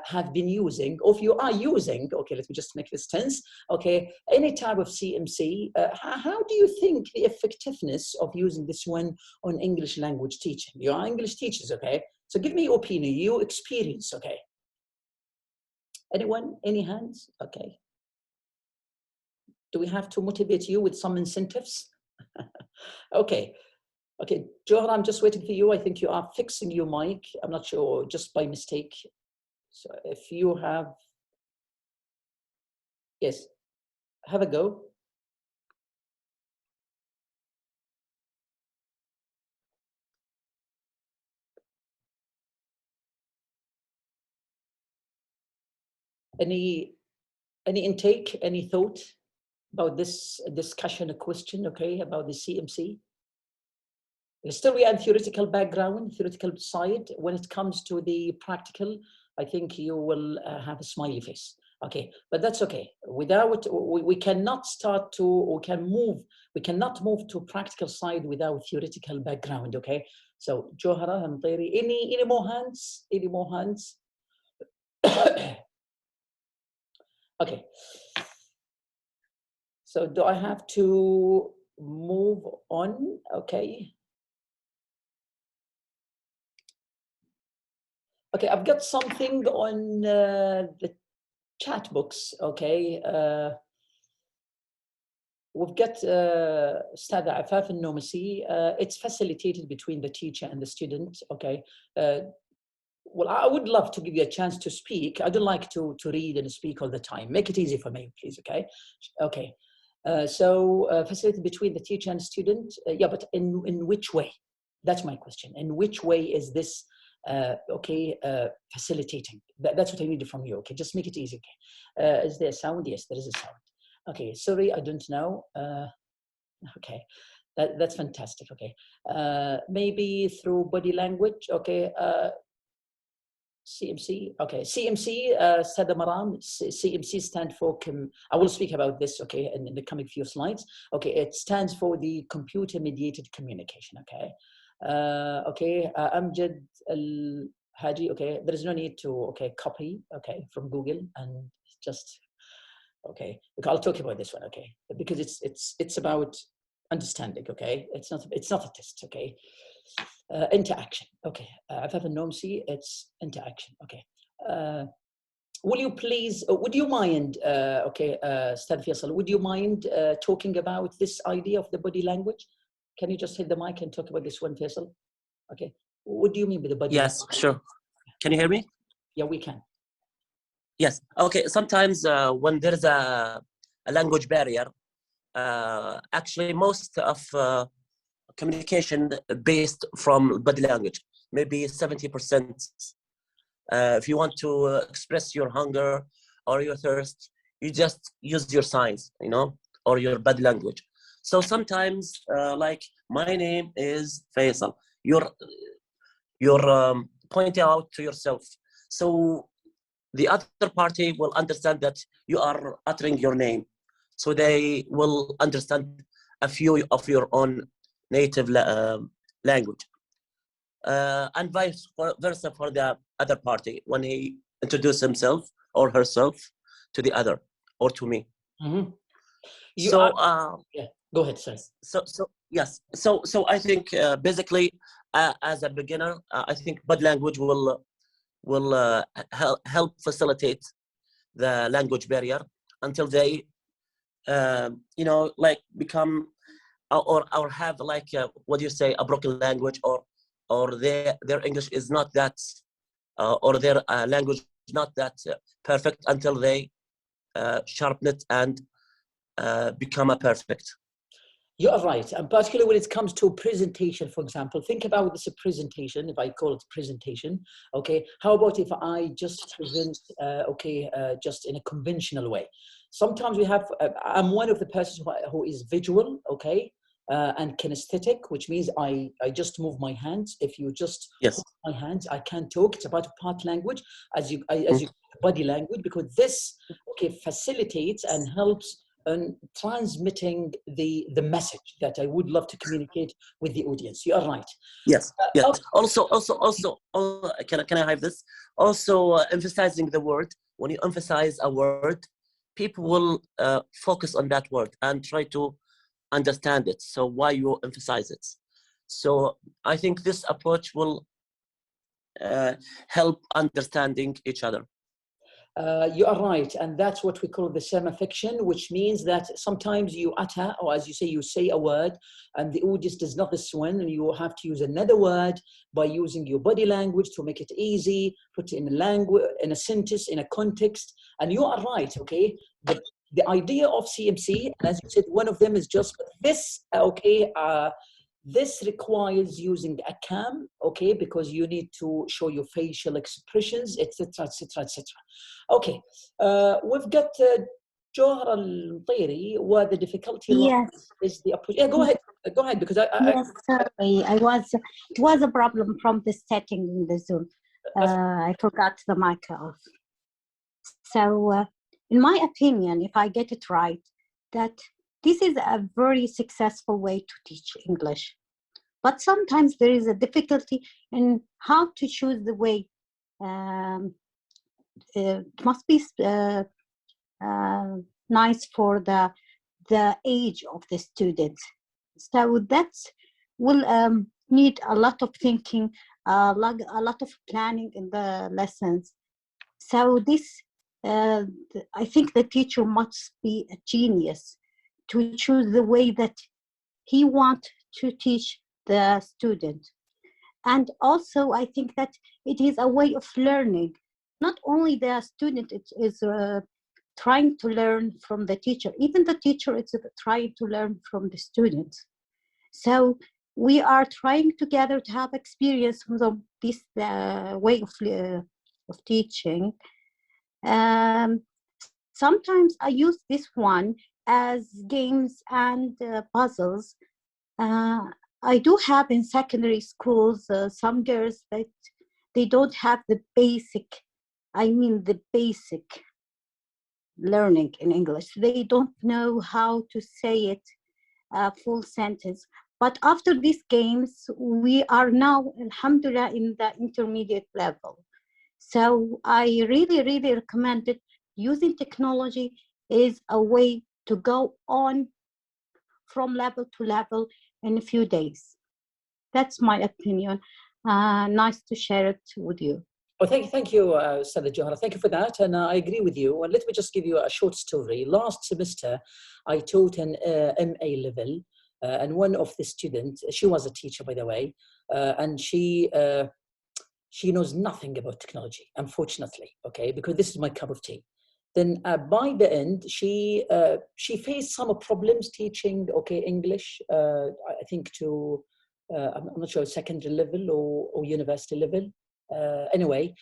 have been using, or if you are using, okay, let me just make this tense, okay, any type of CMC, how do you think the effectiveness of using this one on English language teaching? You are English teachers, okay? So give me your opinion, your experience, okay? Anyone, any hands? Okay. Do we have to motivate you with some incentives? Okay. Okay, Johar, I'm just waiting for you. I think you are fixing your mic. I'm not sure, just by mistake. So if you have, yes, have a go. Any intake, any thought about this discussion, a question, okay, about the CMC? Still, we have theoretical background, theoretical side. When it comes to the practical, I think you will have a smiley face. Okay, but that's okay. Without, we cannot start to, we cannot move to practical side without theoretical background, okay? So, Johara and Mtairi, any more hands? Any more hands? Okay. So, do I have to move on? Okay. Okay, I've got something on the chat box, okay? We've got Ustadha Afaf al-Nomasi. It's facilitated between the teacher and the student, okay? Well, I would love to give you a chance to speak. I don't like to read and speak all the time. Make it easy for me, please, okay? Okay. Facilitated between the teacher and student. Yeah, but in which way? That's my question. In which way is this facilitating? That's what I need from you, okay? Just make it easy, okay? Is there a sound? Yes, there is a sound. Okay, sorry, I don't know. Okay, that's fantastic, okay. Maybe through body language, okay. CMC, okay. CMC, Sada Maram, CMC stand for, I will speak about this, okay, in the coming few slides. Okay, it stands for the computer-mediated communication, okay. Amjad Al-Haji, okay, there is no need to, okay, copy, okay, from Google and just, okay, I'll talk about this one, okay, because it's about understanding, okay, it's not a test, okay. Interaction, okay. Afaf al-Nomasi, it's interaction, okay. Will you please, would you mind, okay, Ustad Faisal, would you mind talking about this idea of the body language? Can you just hit the mic and talk about this one, Faisal? Okay. What do you mean by the body language? Yes, sure. Can you hear me? Yeah, we can. Yes. Okay. Sometimes when there's a language barrier, actually most of communication based from body language, maybe 70%. If you want to express your hunger or your thirst, you just use your signs, you know, or your body language. So sometimes, like my name is Faisal, you're pointing out to yourself. So the other party will understand that you are uttering your name. So they will understand a few of your own native language. And vice versa for the other party when he introduces himself or herself to the other or to me. Mm-hmm. Yeah, go ahead, sorry. Yes. So I think basically as a beginner, I think body language will help facilitate the language barrier until they, you know, like become or have like what do you say, a broken language, or their English is not that, or their language is not that perfect until they sharpen it and become a perfect. You are right, and particularly when it comes to presentation, for example, think about this: a presentation. If I call it presentation, okay. How about if I just present, just in a conventional way? Sometimes we have. I'm one of the persons who is visual, okay, and kinesthetic, which means I just move my hands. If you just yes, hold my hands, I can't talk. It's about part language, as you body language, because this facilitates and helps on transmitting the message that I would love to communicate with the audience. You are right. Yes. Yes. Also, can I have this? Also, emphasizing the word. When you emphasize a word, people will focus on that word and try to understand it. So why you emphasize it? So I think this approach will help understanding each other. You are right, and that's what we call the semifiction, which means that sometimes you utter, or as you say a word, and the audience does not listen, and you have to use another word by using your body language to make it easy, put it in a language, in a sentence, in a context. And you are right, okay? The idea of CMC, as you said, one of them is just this, this requires using a cam, okay, because you need to show your facial expressions, etc., etc., etc. Okay, we've got Johar Al-Mtairi, where the difficulty is the approach. Yeah, go ahead, because yes, sorry, it was a problem from the setting in the Zoom. I forgot the mic off. So in my opinion, if I get it right, that this is a very successful way to teach English. But sometimes there is a difficulty in how to choose the way. It must be nice for the age of the student. So that will need a lot of thinking, a lot of planning in the lessons. So this, I think the teacher must be a genius to choose the way that he wants to teach the student. And also, I think that it is a way of learning. Not only the student is trying to learn from the teacher, even the teacher is trying to learn from the student. So we are trying together to have experience with this way of teaching. Sometimes I use this one as games and puzzles. I do have in secondary schools some girls that they don't have the basic learning in English. They don't know how to say it full sentence. But after these games, we are now, alhamdulillah, in the intermediate level. So I really, really recommend it. Using technology is a way to go on from level to level in a few days. That's my opinion. Nice to share it with you. Oh, thank you, Sada Johara. Thank you for that, and I agree with you. And let me just give you a short story. Last semester, I taught an MA level, and one of the students, she was a teacher, by the way, and she knows nothing about technology, unfortunately. Okay, because this is my cup of tea. Then by the end, she faced some problems teaching English. I think to I'm not sure secondary level or university level. Anyway,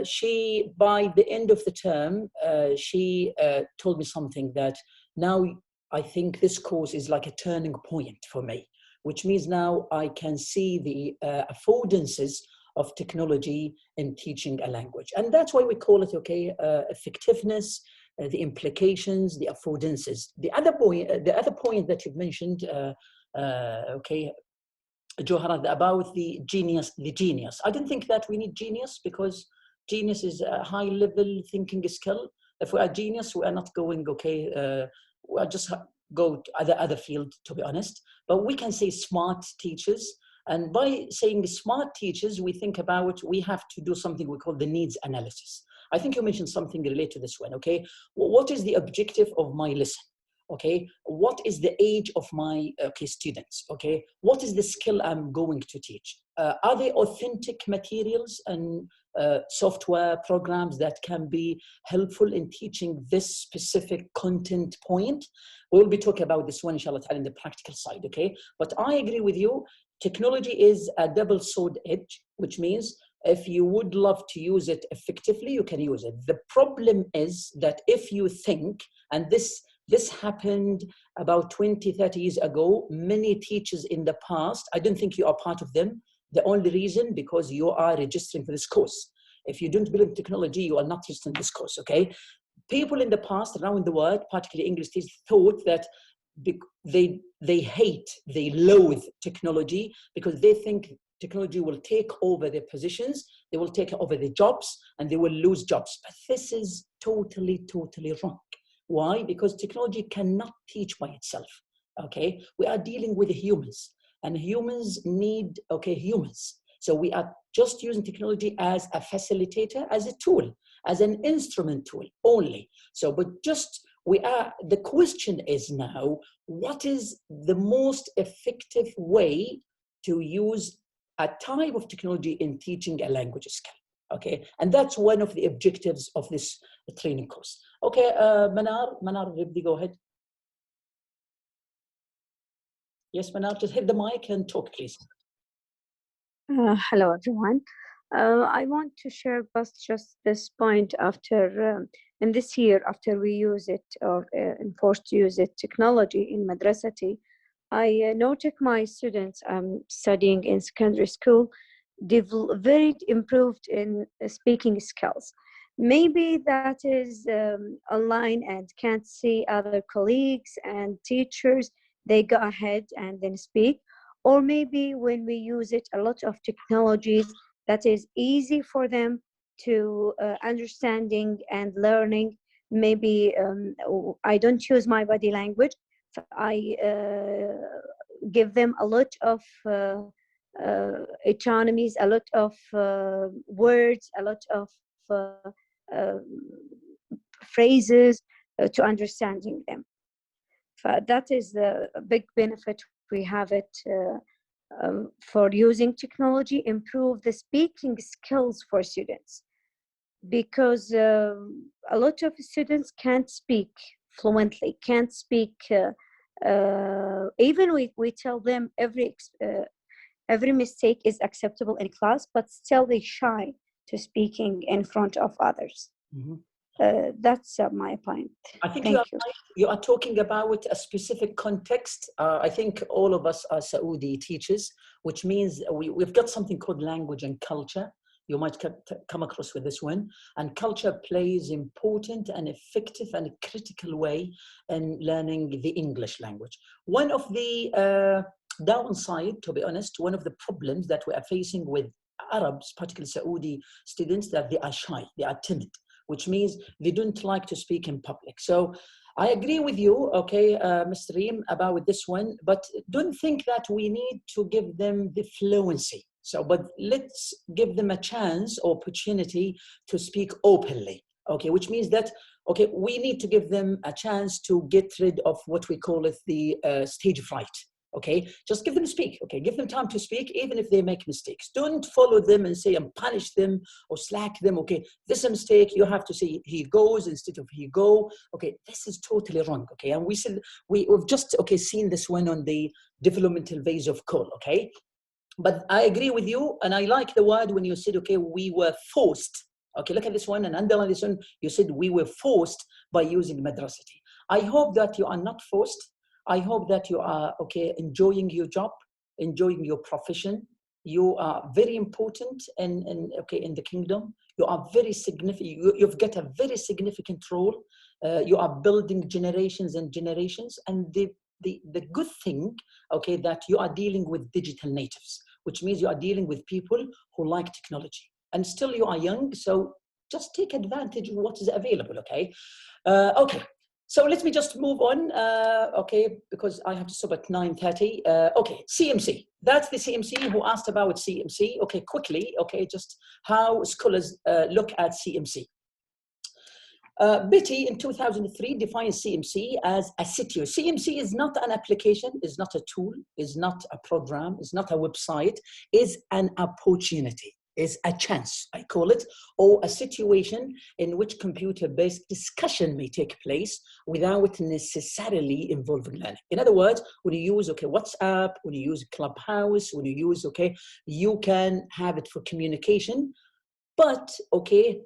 she, by the end of the term, she told me something that now I think this course is like a turning point for me, which means now I can see the affordances of technology in teaching a language. And that's why we call it, effectiveness, the implications, the affordances. The other point that you've mentioned, Johara, about the genius. I don't think that we need genius, because genius is a high level thinking skill. If we are genius, we are not going, we are just go to other field, to be honest. But we can say smart teachers. And by saying smart teachers, we think about, we have to do something we call the needs analysis. I think you mentioned something related to this one, okay? What is the objective of my lesson? Okay, what is the age of my students? Okay, what is the skill I'm going to teach? Are they authentic materials and software programs that can be helpful in teaching this specific content point? We'll be talking about this one, inshallah, in the practical side, okay? But I agree with you, technology is a double-sword edge, which means if you would love to use it effectively, you can use it. The problem is that if you think, and this happened about 20, 30 years ago. Many teachers in the past, I don't think you are part of them. The only reason, because you are registering for this course. If you don't believe in technology, you are not registering this course, okay? People in the past around the world, particularly English teachers, thought that they loathe technology because they think technology will take over their positions, they will take over their jobs, and they will lose jobs. But this is totally, totally wrong. Why? Because technology cannot teach by itself, okay? We are dealing with humans, and humans need, humans. So we are just using technology as a facilitator, as a tool, as an instrument tool only. So, but the question is now, what is the most effective way to use a type of technology in teaching a language skill? Okay, and that's one of the objectives of this training course. Okay, Manar, go ahead. Yes, Manar, just hit the mic and talk, please. Hello, everyone. I want to share just this point after, in this year, after we use it or enforced to use it, technology in madrasati, I noticed my students studying in secondary school, they've very improved in speaking skills. Maybe that is online and can't see other colleagues and teachers, they go ahead and then speak. Or maybe when we use it, a lot of technologies that is easy for them to understanding and learning. Maybe I don't use my body language. I give them a lot of economies, a lot of words, a lot of phrases to understanding them. That is the big benefit we have it for using technology, improve the speaking skills for students, because a lot of students can't speak fluently, can't speak, even we tell them every mistake is acceptable in class, but still they're shy to speaking in front of others. Mm-hmm. That's my point. I think you are talking about a specific context. I think all of us are Saudi teachers, which means we've got something called language and culture. You might come across with this one. And culture plays important and effective and critical way in learning the English language. One of the downside, to be honest, one of the problems that we are facing with Arabs, particularly Saudi students, that they are shy, they are timid, which means they don't like to speak in public. So I agree with you, okay, Mr. Reem, about this one, but don't think that we need to give them the fluency. So, but let's give them a chance, opportunity to speak openly, okay, which means that, okay, we need to give them a chance to get rid of what we call it the stage fright. Okay, just give them speak. Okay, give them time to speak, even if they make mistakes. Don't follow them and say and punish them or slack them. Okay, this is a mistake. You have to say he goes instead of he go. Okay, this is totally wrong. Okay, and we said we've just seen this one on the developmental phase of call. Okay, but I agree with you, and I like the word when you said, okay, we were forced. Okay, look at this one and underline this one. You said we were forced by using madrasati. I hope that you are not forced. I hope that you are, okay, enjoying your job, enjoying your profession. You are very important in the kingdom. You are very significant. You've got a very significant role. You are building generations and generations. And the good thing, okay, that you are dealing with digital natives, which means you are dealing with people who like technology. And still you are young, so just take advantage of what is available, okay? Okay. So let me just move on, okay, because I have to stop at 9:30. Okay, CMC. That's the CMC who asked about CMC. Okay, quickly, okay, just how scholars look at CMC. Betty in 2003 defines CMC as a situation. CMC is not an application, is not a tool, is not a program, is not a website, is an opportunity. Is a chance, I call it, or a situation in which computer-based discussion may take place without necessarily involving learning. In other words, when you use, okay, WhatsApp, when you use Clubhouse, when you use, okay, you can have it for communication, but, okay,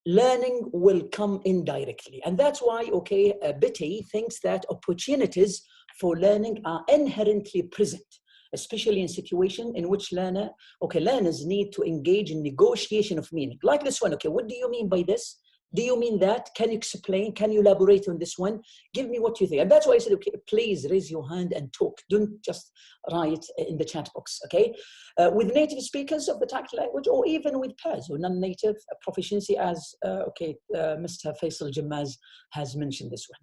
learning will come indirectly. And that's why, okay, Betty thinks that opportunities for learning are inherently present, especially in situations in which learners need to engage in negotiation of meaning. Like this one, okay, what do you mean by this? Do you mean that? Can you explain? Can you elaborate on this one? Give me what you think. And that's why I said, okay, please raise your hand and talk. Don't just write in the chat box, okay? With native speakers of the target language, or even with pairs or non-native proficiency, as, Mr. Faisal Jammaz has mentioned this one.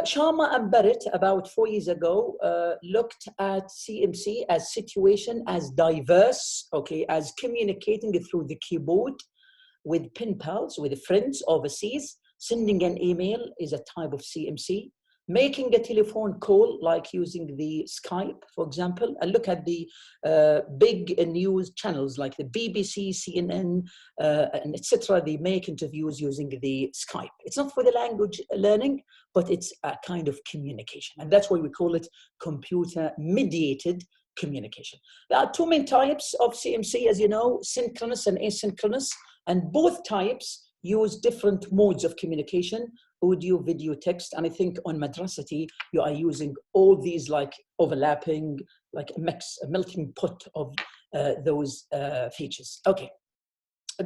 Sharma and Barrett, about 4 years ago, looked at CMC as situation, as diverse, okay, as communicating through the keyboard with pen pals, with friends overseas. Sending an email is a type of CMC. Making a telephone call, like using the Skype, for example, and look at the big news channels like the BBC, CNN, and etc. They make interviews using the Skype. It's not for the language learning, but it's a kind of communication. And that's why we call it computer-mediated communication. There are two main types of CMC, as you know, synchronous and asynchronous, and both types use different modes of communication: audio, video, text. And I think on Madrasati, you are using all these like overlapping, like a melting pot of those features. Okay.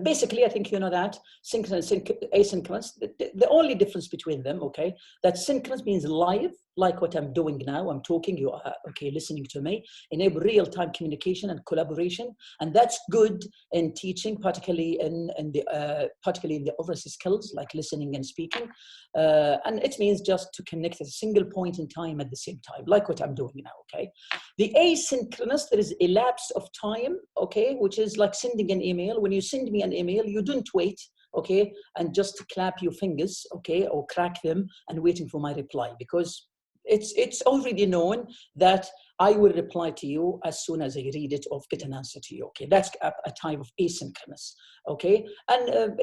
Basically, I think you know that synchronous and asynchronous, the only difference between them, okay, that synchronous means live, like what I'm doing now. I'm talking, you are, okay, listening to me, enable real-time communication and collaboration. And that's good in teaching, particularly in the overseas skills, like listening and speaking. And it means just to connect at a single point in time at the same time, like what I'm doing now, okay? The asynchronous, there is a lapse of time, okay, which is like sending an email. When you send me an email, you don't wait, okay, and just clap your fingers, okay, or crack them and waiting for my reply, because it's already known that I will reply to you as soon as I read it or get an answer to you, okay? That's a type of asynchronous, okay? And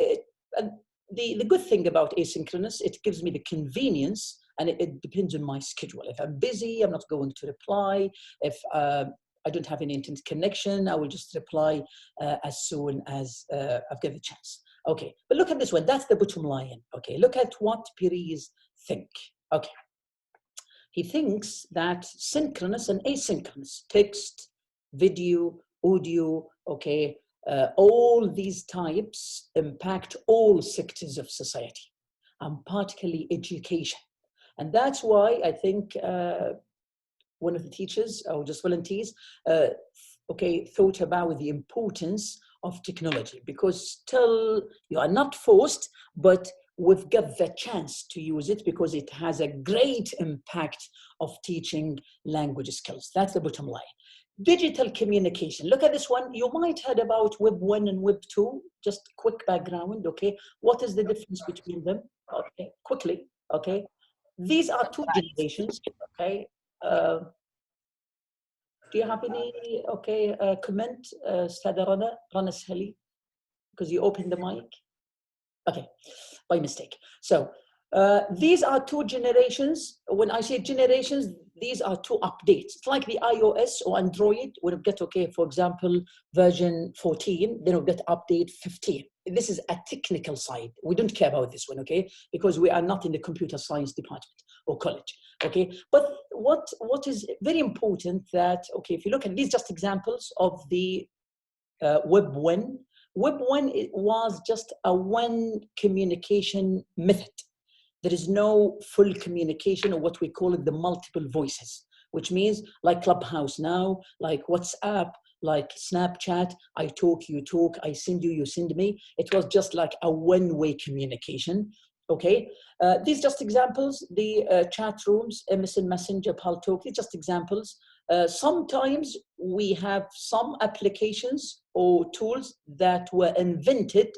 the good thing about asynchronous, it gives me the convenience, and it depends on my schedule. If I'm busy, I'm not going to reply. If I don't have any internet connection, I will just reply as soon as I've got the chance. Okay, but look at this one. That's the bottom line. Okay, look at what Perez think. Okay, he thinks that synchronous and asynchronous, text, video, audio, okay, all these types impact all sectors of society, and particularly education. And that's why I think one of the teachers, or just volunteers, okay, thought about the importance of technology, because still you are not forced, but we've got the chance to use it because it has a great impact of teaching language skills. That's the bottom line. Digital communication. Look at this one. You might heard about Web 1 and Web 2. Just quick background, okay? What is the difference between them? Okay, quickly, okay? These are two generations, okay? Do you have any, okay, comment, Stada Rana Sali? Because you opened the mic. Okay, by mistake. So these are two generations. When I say generations, these are two updates. It's like the iOS or Android. When we get, okay, for example, version 14, then we'll get update 15. This is a technical side. We don't care about this one, okay? Because we are not in the computer science department or college, okay? But what is very important that, okay, if you look at these just examples of the Web 1, Web 1 was just a one communication method. There is no full communication, or what we call it the multiple voices, which means like Clubhouse now, like WhatsApp, like Snapchat, I talk, you talk, I send you, you send me. It was just like a one-way communication, okay? These just examples, the chat rooms, MSN Messenger, Paltalk, these just examples. Sometimes we have some applications or tools that were invented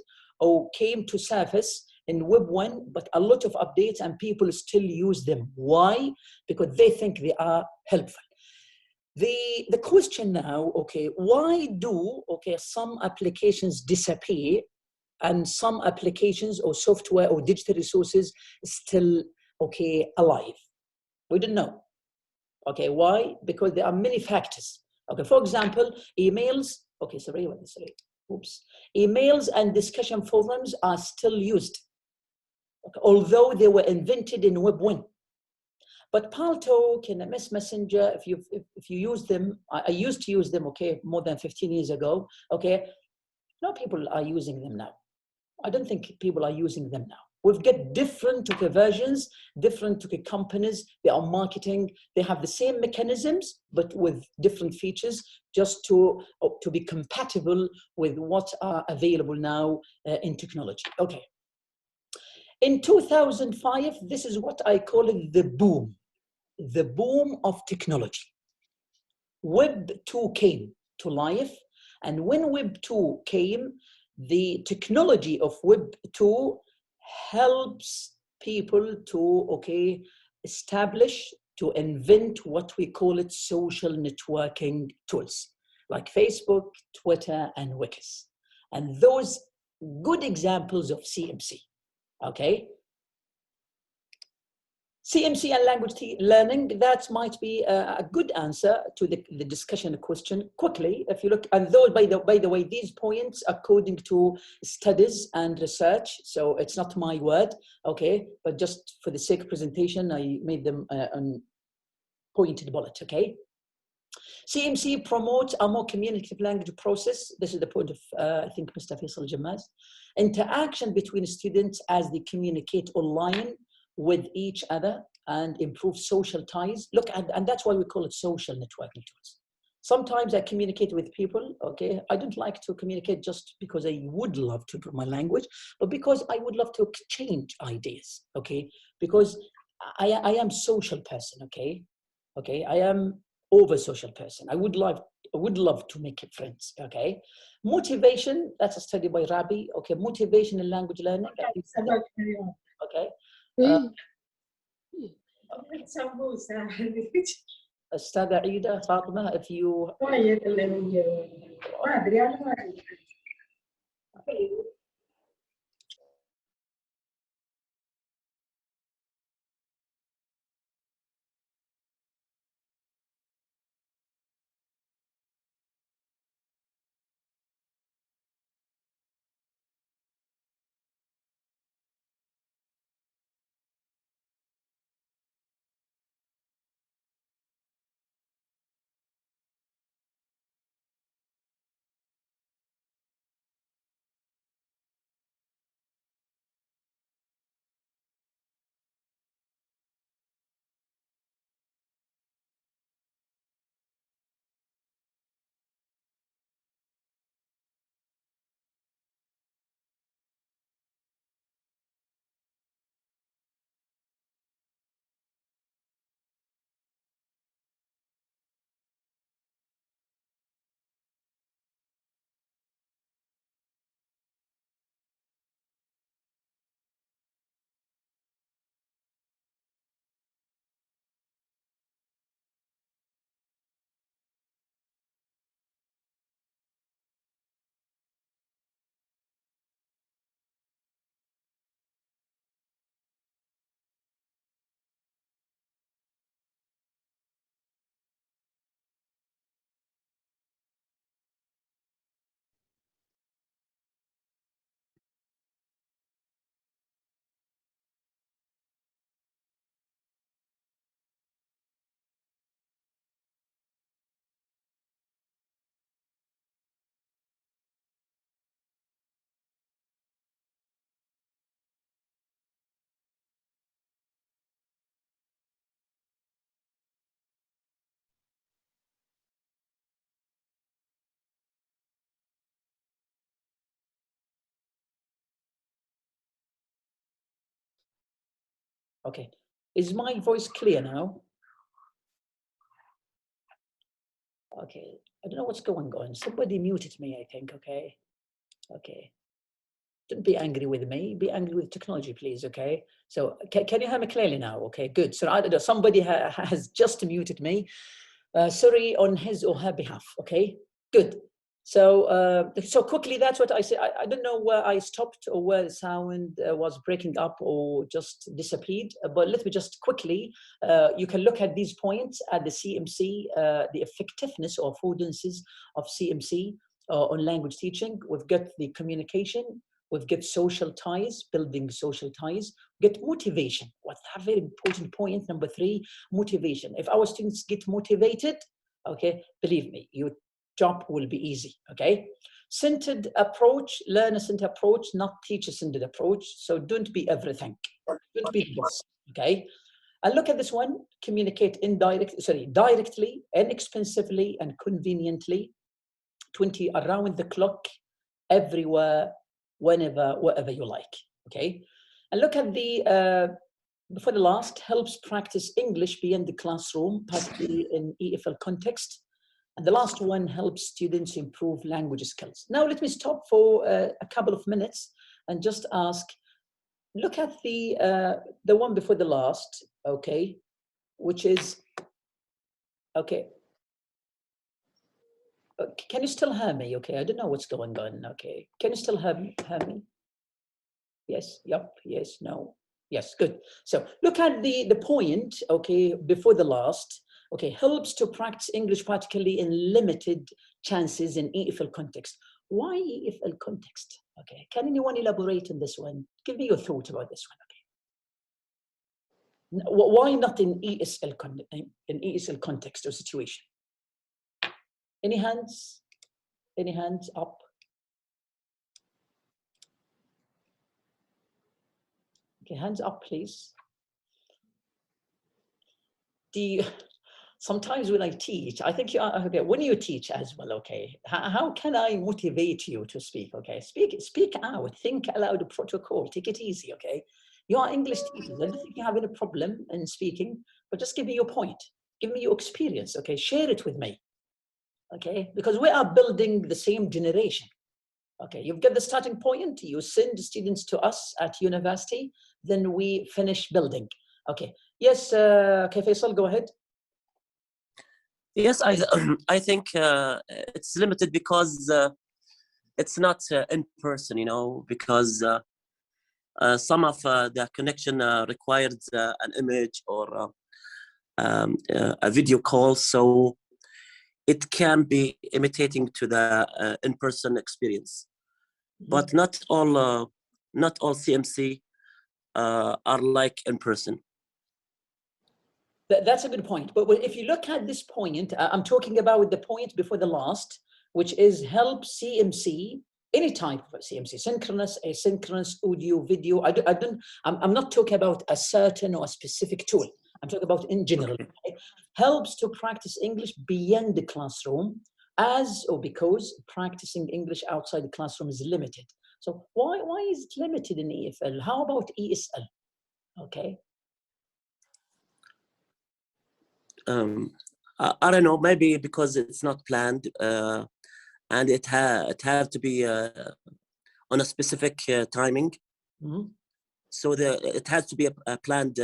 or came to surface in Web 1, but a lot of updates and people still use them. Why? Because they think they are helpful. The question now, okay, why do, okay, some applications disappear and some applications or software or digital resources still, okay, alive? We don't know. Okay, why? Because there are many factors. Okay, for example, emails, okay, sorry, oops. Emails and discussion forums are still used, okay, although they were invented in Web 1. But Paltalk and MS Messenger, if you use them, I used to use them, okay, more than 15 years ago, okay, no people are using them now. I don't think people are using them now. We've got different versions, different companies, they are marketing, they have the same mechanisms, but with different features, just to be compatible with what are available now in technology. Okay. In 2005, this is what I call it the boom of technology. Web 2 came to life, and when Web 2 came, the technology of Web 2 helps people to, okay, establish, to invent what we call it social networking tools, like Facebook, Twitter, and Wikis. And those good examples of CMC, okay? CMC and language learning, that might be a good answer to the discussion question. Quickly, if you look, and those, by the way, these points according to studies and research, so it's not my word, okay, but just for the sake of presentation, I made them on pointed bullet, okay? CMC promotes a more communicative language process. This is the point of, I think, Mr. Faisal Jamaz. Interaction between students as they communicate online with each other and improve social ties. Look, and that's why we call it social networking tools. Sometimes I communicate with people, okay? I don't like to communicate just because I would love to improve my language, but because I would love to exchange ideas, okay? Because I am a social person, okay? Okay, I am over social person. I would love to make friends, okay? Motivation, that's a study by Rabi, okay? Motivation in language learning, okay? أستاذة عيدة فاطمة, if you... Okay, is my voice clear now? Okay, I don't know what's going on. Somebody muted me, I think, okay? Okay. Don't be angry with me, be angry with technology, please, okay? So can you hear me clearly now? Okay, good. So I don't know, somebody has just muted me. Sorry on his or her behalf, okay? Good. So so quickly, that's what I said. I don't know where I stopped or where the sound was breaking up or just disappeared, but let me just quickly, you can look at these points at the CMC, the effectiveness or affordances of CMC on language teaching. We've got the communication, we've got social ties, building social ties, we get motivation. What's a very important point, number 3, motivation. If our students get motivated, okay, believe me, your job will be easy, okay? Centered approach, learner-centered approach, not teacher-centered approach. So don't be everything, don't be the boss, okay? And look at this one, communicate directly, inexpensively, and conveniently, 20 around the clock, everywhere, whenever, wherever you like, okay? And look at the, before the last, helps practice English beyond the classroom, particularly in EFL context. And the last one helps students improve language skills. Now let me stop for a couple of minutes and just ask, look at the one before the last, okay, which is, okay. Can you still hear me? Okay, I don't know what's going on. Okay, can you still hear me? Yes, yep, yes, no, yes, good. So look at the point, okay, before the last, okay, helps to practice English, particularly in limited chances in EFL context. Why EFL context? Okay, can anyone elaborate on this one? Give me your thought about this one, okay. Why not in ESL context or situation? Any hands? Any hands up? Okay, hands up, please. Sometimes when I teach, I think you are, okay, when you teach as well, okay, how can I motivate you to speak, okay? Speak out, think aloud protocol, take it easy, okay? You are English teachers, I don't think you have any problem in speaking, but just give me your point, give me your experience, okay? Share it with me, okay? Because we are building the same generation, okay? You've got the starting point, you send students to us at university, then we finish building, okay? Yes, okay, Faisal, go ahead. Yes, I think it's limited because it's not in person, you know, because some of the connection requires an image or a video call, so it can be imitating to the in-person experience. But not all CMC are like in person. That's a good point. But if you look at this point, I'm talking about the point before the last, which is help CMC, any type of CMC, synchronous, asynchronous, audio, video. I'm not talking about a certain or a specific tool. I'm talking about in general. Okay? Helps to practice English beyond the classroom as or because practicing English outside the classroom is limited. So why is it limited in EFL? How about ESL? Okay. I don't know, maybe because it's not planned and it have to be on a specific timing. Mm-hmm. So it has to be a planned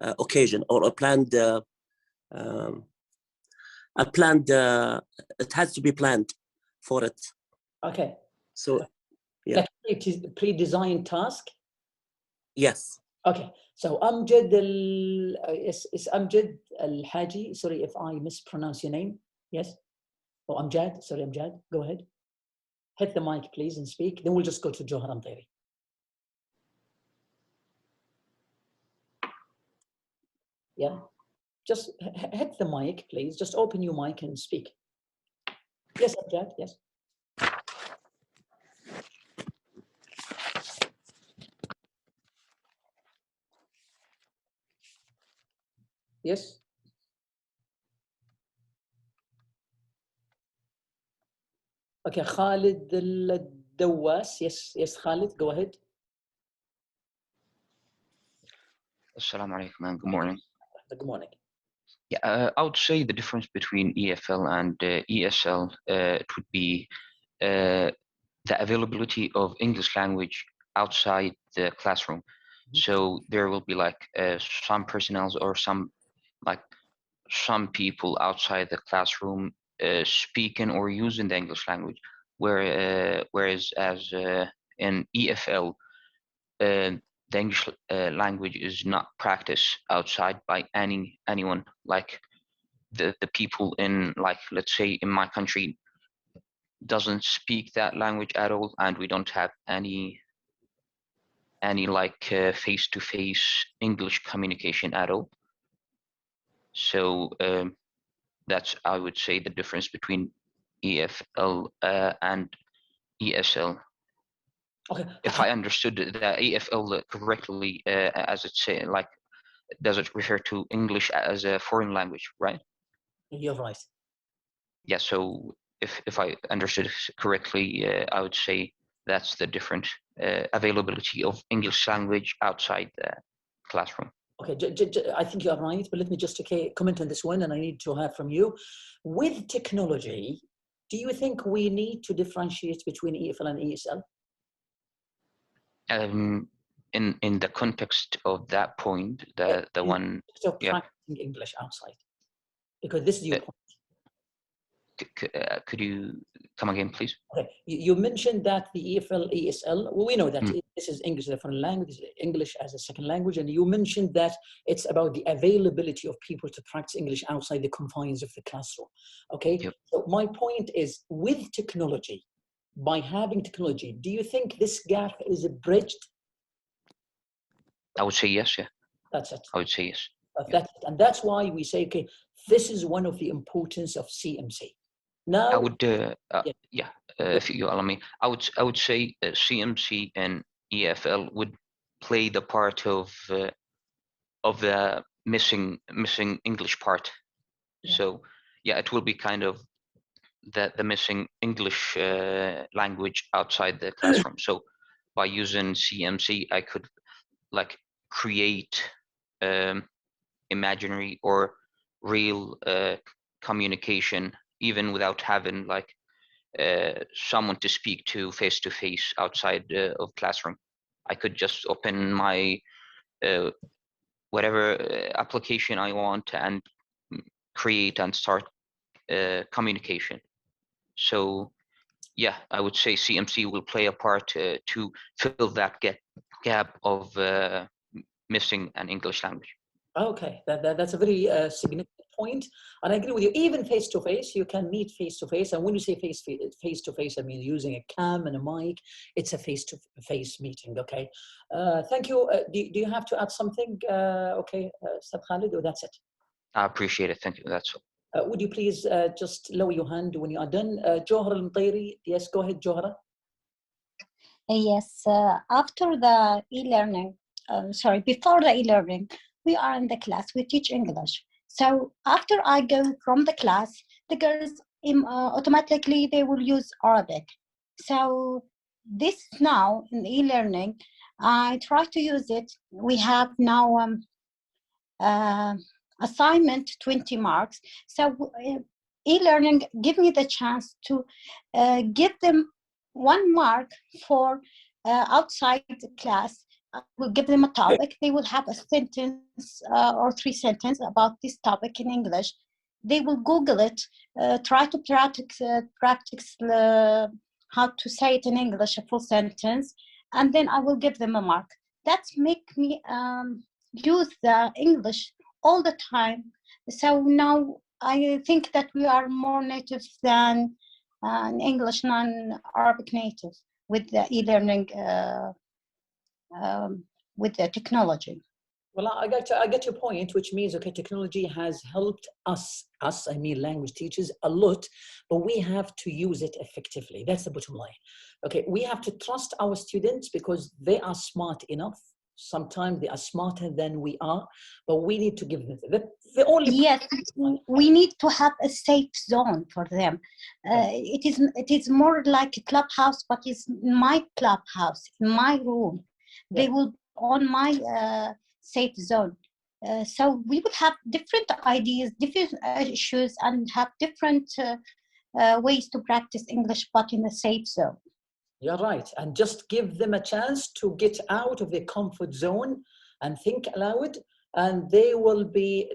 occasion or a planned it has to be planned for it. Okay. So yeah. Like it is a pre-designed task? Yes. Okay. So Amjad is Amjad Al-Haji. Sorry if I mispronounce your name. Yes? Oh, Amjad. Sorry, Amjad. Go ahead. Hit the mic, please, and speak. Then we'll just go to Johar Amtari. Yeah. Just hit the mic, please. Just open your mic and speak. Yes, Amjad. Yes. Yes. Okay, Khalid Al-Dawas. Yes, Khalid, go ahead. Assalamu alaikum and good morning. Good morning. Yeah, I would say the difference between EFL and ESL it would be the availability of English language outside the classroom. So there will be like some personnel or some people outside the classroom speaking or using the English language, whereas as in EFL, the English language is not practiced outside by anyone. Like the people in, like, let's say in my country doesn't speak that language at all, and we don't have any like face-to-face English communication at all. So that's, I would say, the difference between EFL and ESL. Okay. If I understood the EFL correctly, as it say, like, does it refer to English as a foreign language, right? You're right. Yeah. So if I understood correctly, I would say that's the different availability of English language outside the classroom. Okay, I think you're right, but let me just comment on this one, and I need to have from you. With technology, do you think we need to differentiate between EFL and ESL? In the context of that point, the one of practicing English outside, because this is your point. Could you come again, please? Okay, you mentioned that the EFL, ESL, well, we know that this is English as a foreign language, English as a second language, and you mentioned that it's about the availability of people to practice English outside the confines of the classroom. Okay, yep. So my point is, with technology, by having technology, do you think this gap is bridged? I would say yes, yeah. That's it. I would say yes. That's it. And that's why we say, okay, this is one of the importance of CMC. Now, I would, yeah. if you allow me, I would say CMC and EFL would play the part of the missing English part. Yeah. So yeah, it will be kind of the missing English language outside the classroom. So by using CMC, I could like create imaginary or real communication, even without having like someone to speak to face outside of classroom. I could just open my whatever application I want and create and start communication. So yeah, I would say CMC will play a part to fill that gap of missing an English language. Okay, that's a very significant point, and I agree with you. Even face to face, you can meet face to face, and when you say face to face, I mean using a cam and a mic. It's a face to face meeting. Okay, thank you. Do you have to add something? Okay, Ustad Khalid, or that's it? I appreciate it. Thank you. That's all. Would you please just lower your hand when you are done? Johra Al-Mtairi, yes, go ahead, Johra. Yes, after the e-learning, before the e-learning, we are in the class, we teach English. So after I go from the class, the girls automatically, they will use Arabic. So this now in e-learning, I try to use it. We have now assignment 20 marks. So e-learning give me the chance to give them 1 mark for outside the class. I will give them a topic. They will have a sentence or 3 sentences about this topic in English. They will Google it, try to practice how to say it in English, a full sentence, and then I will give them a mark. That's make me use the English all the time. So now I think that we are more native than an English non-Arabic native with the e-learning, with the technology. Well, I get your point, which means, okay, technology has helped us, I mean language teachers, a lot, but we have to use it effectively. That's the bottom line. Okay, we have to trust our students because they are smart enough. Sometimes they are smarter than we are, but we need to give them the only. Yes, we need to have a safe zone for them. It is more like a clubhouse, but it's my clubhouse, in my room. They will on my safe zone. So we will have different ideas, different issues, and have different ways to practice English, but in a safe zone. You're right, and just give them a chance to get out of their comfort zone and think aloud, and they will do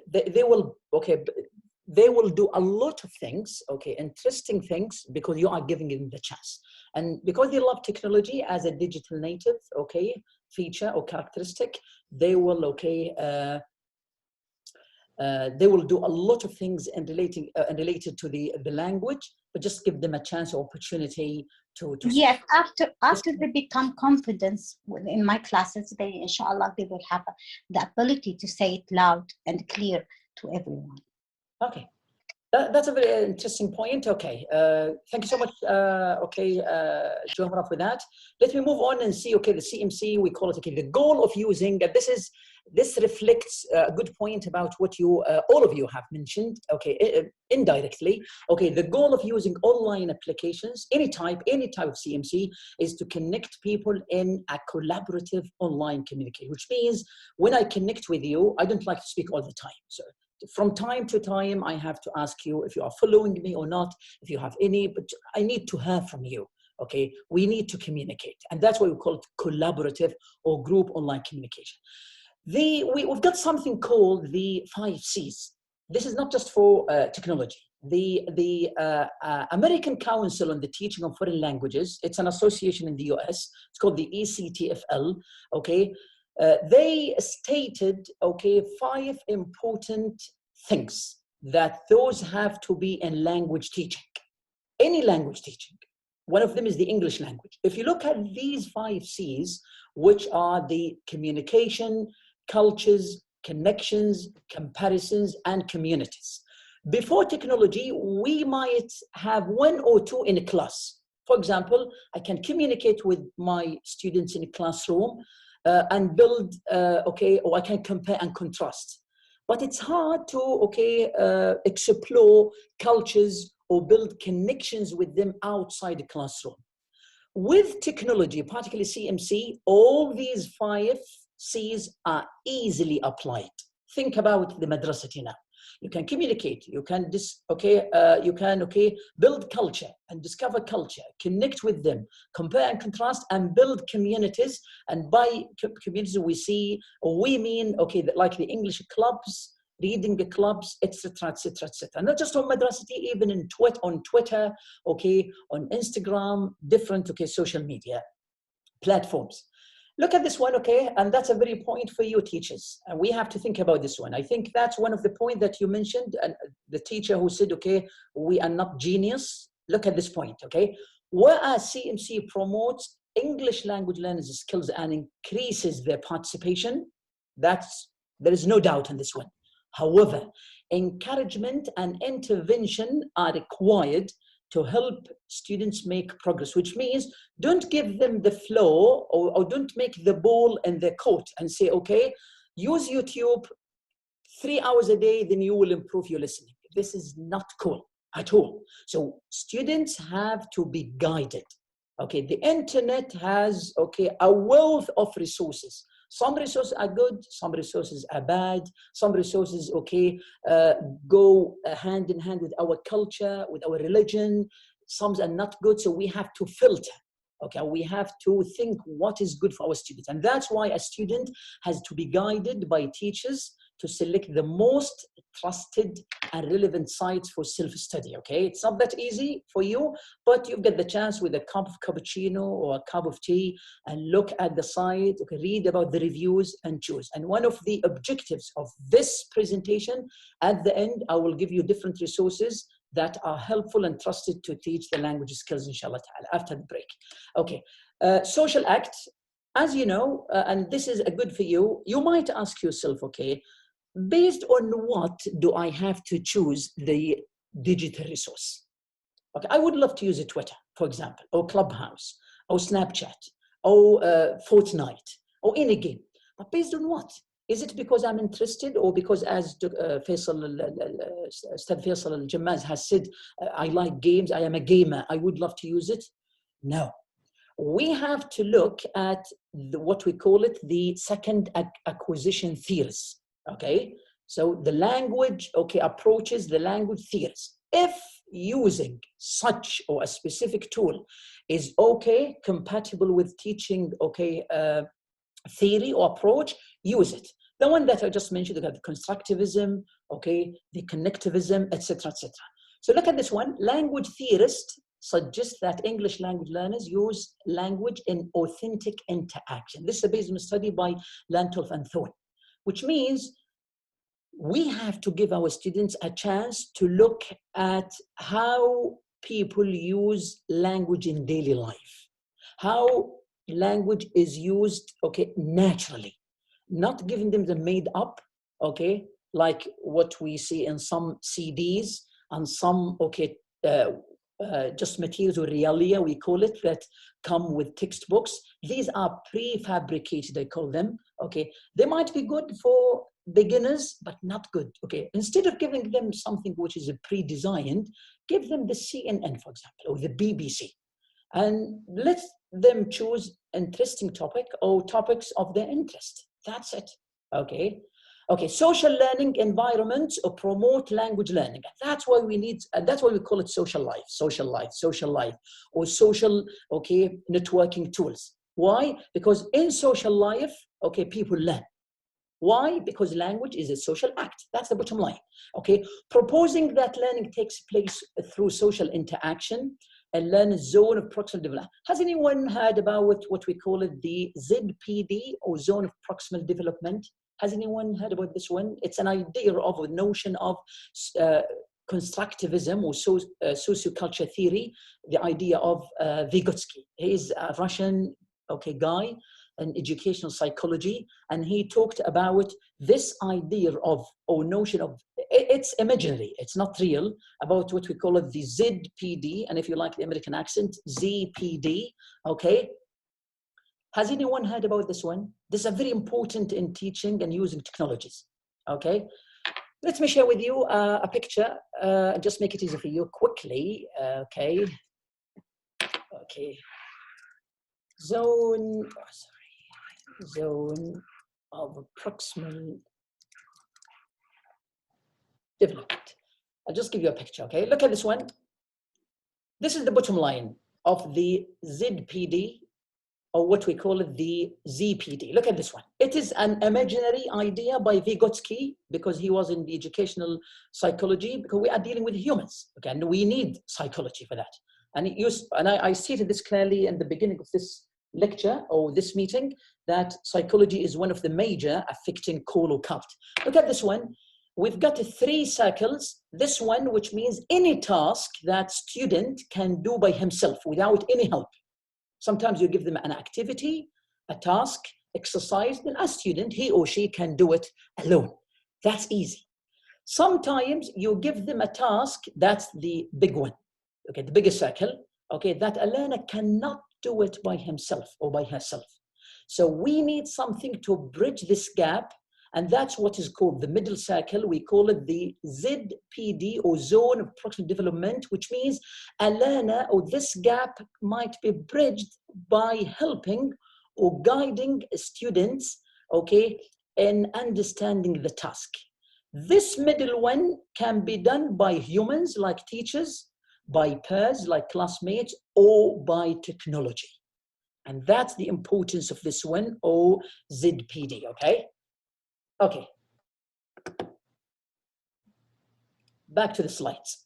a lot of things, okay, interesting things, because you are giving them the chance. And because they love technology as a digital native, okay, feature or characteristic, they will, they will do a lot of things related to the language, but just give them a chance or opportunity to yes, after they become confident in my classes, they inshallah they will have the ability to say it loud and clear to everyone. Okay, that's a very interesting point. Okay, thank you so much. Okay, Johra, for that. Let me move on and see. Okay, the CMC, we call it. Okay, the goal of using this reflects a good point about what you all of you have mentioned. Okay, indirectly. Okay, the goal of using online applications, any type of CMC, is to connect people in a collaborative online communication. Which means when I connect with you, I don't like to speak all the time. So from time to time, I have to ask you if you are following me or not, if you have any, but I need to hear from you. Okay, we need to communicate, and that's why we call it collaborative or group online communication. We've got something called the 5 C's. This is not just for technology. The American Council on the Teaching of Foreign Languages, it's an association in the US, it's called the ECTFL, okay? They stated, okay, 5 important things that those have to be in language teaching, any language teaching. One of them is the English language. If you look at these 5 C's, which are the communication, cultures, connections, comparisons, and communities. Before technology, we might have 1 or 2 in a class. For example, I can communicate with my students in a classroom and build, or I can compare and contrast. But it's hard to, explore cultures or build connections with them outside the classroom. With technology, particularly CMC, all these 5 C's are easily applied. Think about the madrasati now. You can communicate, you can build culture and discover culture, connect with them, compare and contrast, and build communities. And by communities we mean like the English clubs, reading the clubs, etc., etc., etc. Not just on madrasati, even on Twitter, on Instagram, different social media platforms. Look at this one, and that's a very point for you teachers. And we have to think about this one. I think that's one of the points that you mentioned, and the teacher who said, we are not genius. Look at this point, Whereas CMC promotes English language learners' skills and increases their participation, there is no doubt on this one. However, encouragement and intervention are required to help students make progress, which means don't give them the flow or don't make the ball in their court and say, use YouTube 3 hours a day, then you will improve your listening. This is not cool at all. So students have to be guided. The internet has, a wealth of resources. Some resources are good, some resources are bad, some resources, go hand in hand with our culture, with our religion. Some are not good, so we have to filter. We have to think what is good for our students. And that's why a student has to be guided by teachers to select the most trusted and relevant sites for self-study, It's not that easy for you, but you get the chance with a cup of cappuccino or a cup of tea and look at the site, read about the reviews and choose. And one of the objectives of this presentation, at the end, I will give you different resources that are helpful and trusted to teach the language skills, inshallah ta'ala, after the break. Social act, as you know, and this is a good for you, you might ask yourself, based on what do I have to choose the digital resource? I would love to use a Twitter, for example, or Clubhouse, or Snapchat, or Fortnite, or any game. But based on what? Is it because I'm interested, or because, as Ustad Faisal Al-Jammaz has said, I like games, I am a gamer, I would love to use it? No. We have to look at what we call it, the second acquisition theories. So the language, approaches the language theories. If using such or a specific tool is compatible with teaching, theory or approach, use it. The one that I just mentioned, the Constructivism, the Connectivism, etc., etc. So look at this one. Language theorists suggest that English language learners use language in authentic interaction. This is based on a study by Landolf and Thorne, which means we have to give our students a chance to look at how people use language in daily life, how language is used, naturally, not giving them the made up, like what we see in some CDs and some, just materials or realia, we call it, that come with textbooks. These are prefabricated, I call them, They might be good for beginners, but not good, Instead of giving them something which is pre-designed, give them the CNN, for example, or the BBC, and let them choose interesting topic or topics of their interest. That's it, Social learning environments or promote language learning. That's why we need, that's why we call it social life, or social, networking tools. Why? Because in social life, people learn. Why? Because language is a social act. That's the bottom line. Proposing that learning takes place through social interaction and learn a zone of proximal development. Has anyone heard about what we call it, the ZPD, or zone of proximal development? Has anyone heard about this one? It's an idea of a notion of Constructivism or socioculture theory, the idea of Vygotsky. He's a Russian guy in educational psychology, and he talked about this idea of, or notion of it's imaginary, it's not real, about what we call it the ZPD, and if you like the American accent, ZPD, okay? Has anyone heard about this one? This is very important in teaching and using technologies, okay? Let me share with you a picture, just make it easy for you quickly, okay? Okay. Zone of approximate development. I'll just give you a picture, okay? Look at this one. This is the bottom line of the ZPD, or what we call it the ZPD. Look at this one. It is an imaginary idea by Vygotsky, because he was in the educational psychology, because we are dealing with humans, okay? And we need psychology for that. And I stated this clearly in the beginning of this lecture or this meeting, that psychology is one of the major affecting call or cult. Look at this one. We've got 3 circles. This one, which means any task that student can do by himself without any help. Sometimes you give them an activity, a task, exercise, then a student, he or she can do it alone. That's easy. Sometimes you give them a task, that's the big one, okay, the biggest circle, okay, that a learner cannot do it by himself or by herself. So we need something to bridge this gap, and that's what is called the middle circle. We call it the ZPD, or zone of approximate development, which means a learner, or this gap might be bridged by helping or guiding students, okay, in understanding the task. This middle one can be done by humans like teachers, by peers like classmates, or by technology. And that's the importance of this one, or ZPD, okay? Okay. Back to the slides.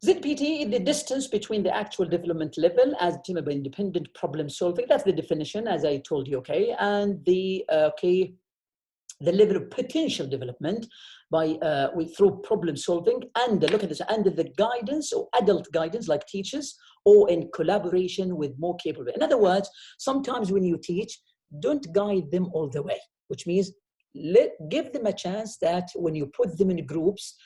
ZPT is the distance between the actual development level as determined by independent problem solving. That's the definition, as I told you, okay? And the level of potential development by through problem solving, and look at this, under the guidance or adult guidance like teachers, or in collaboration with more capable. In other words, sometimes when you teach, don't guide them all the way, which means give them a chance that when you put them in groups,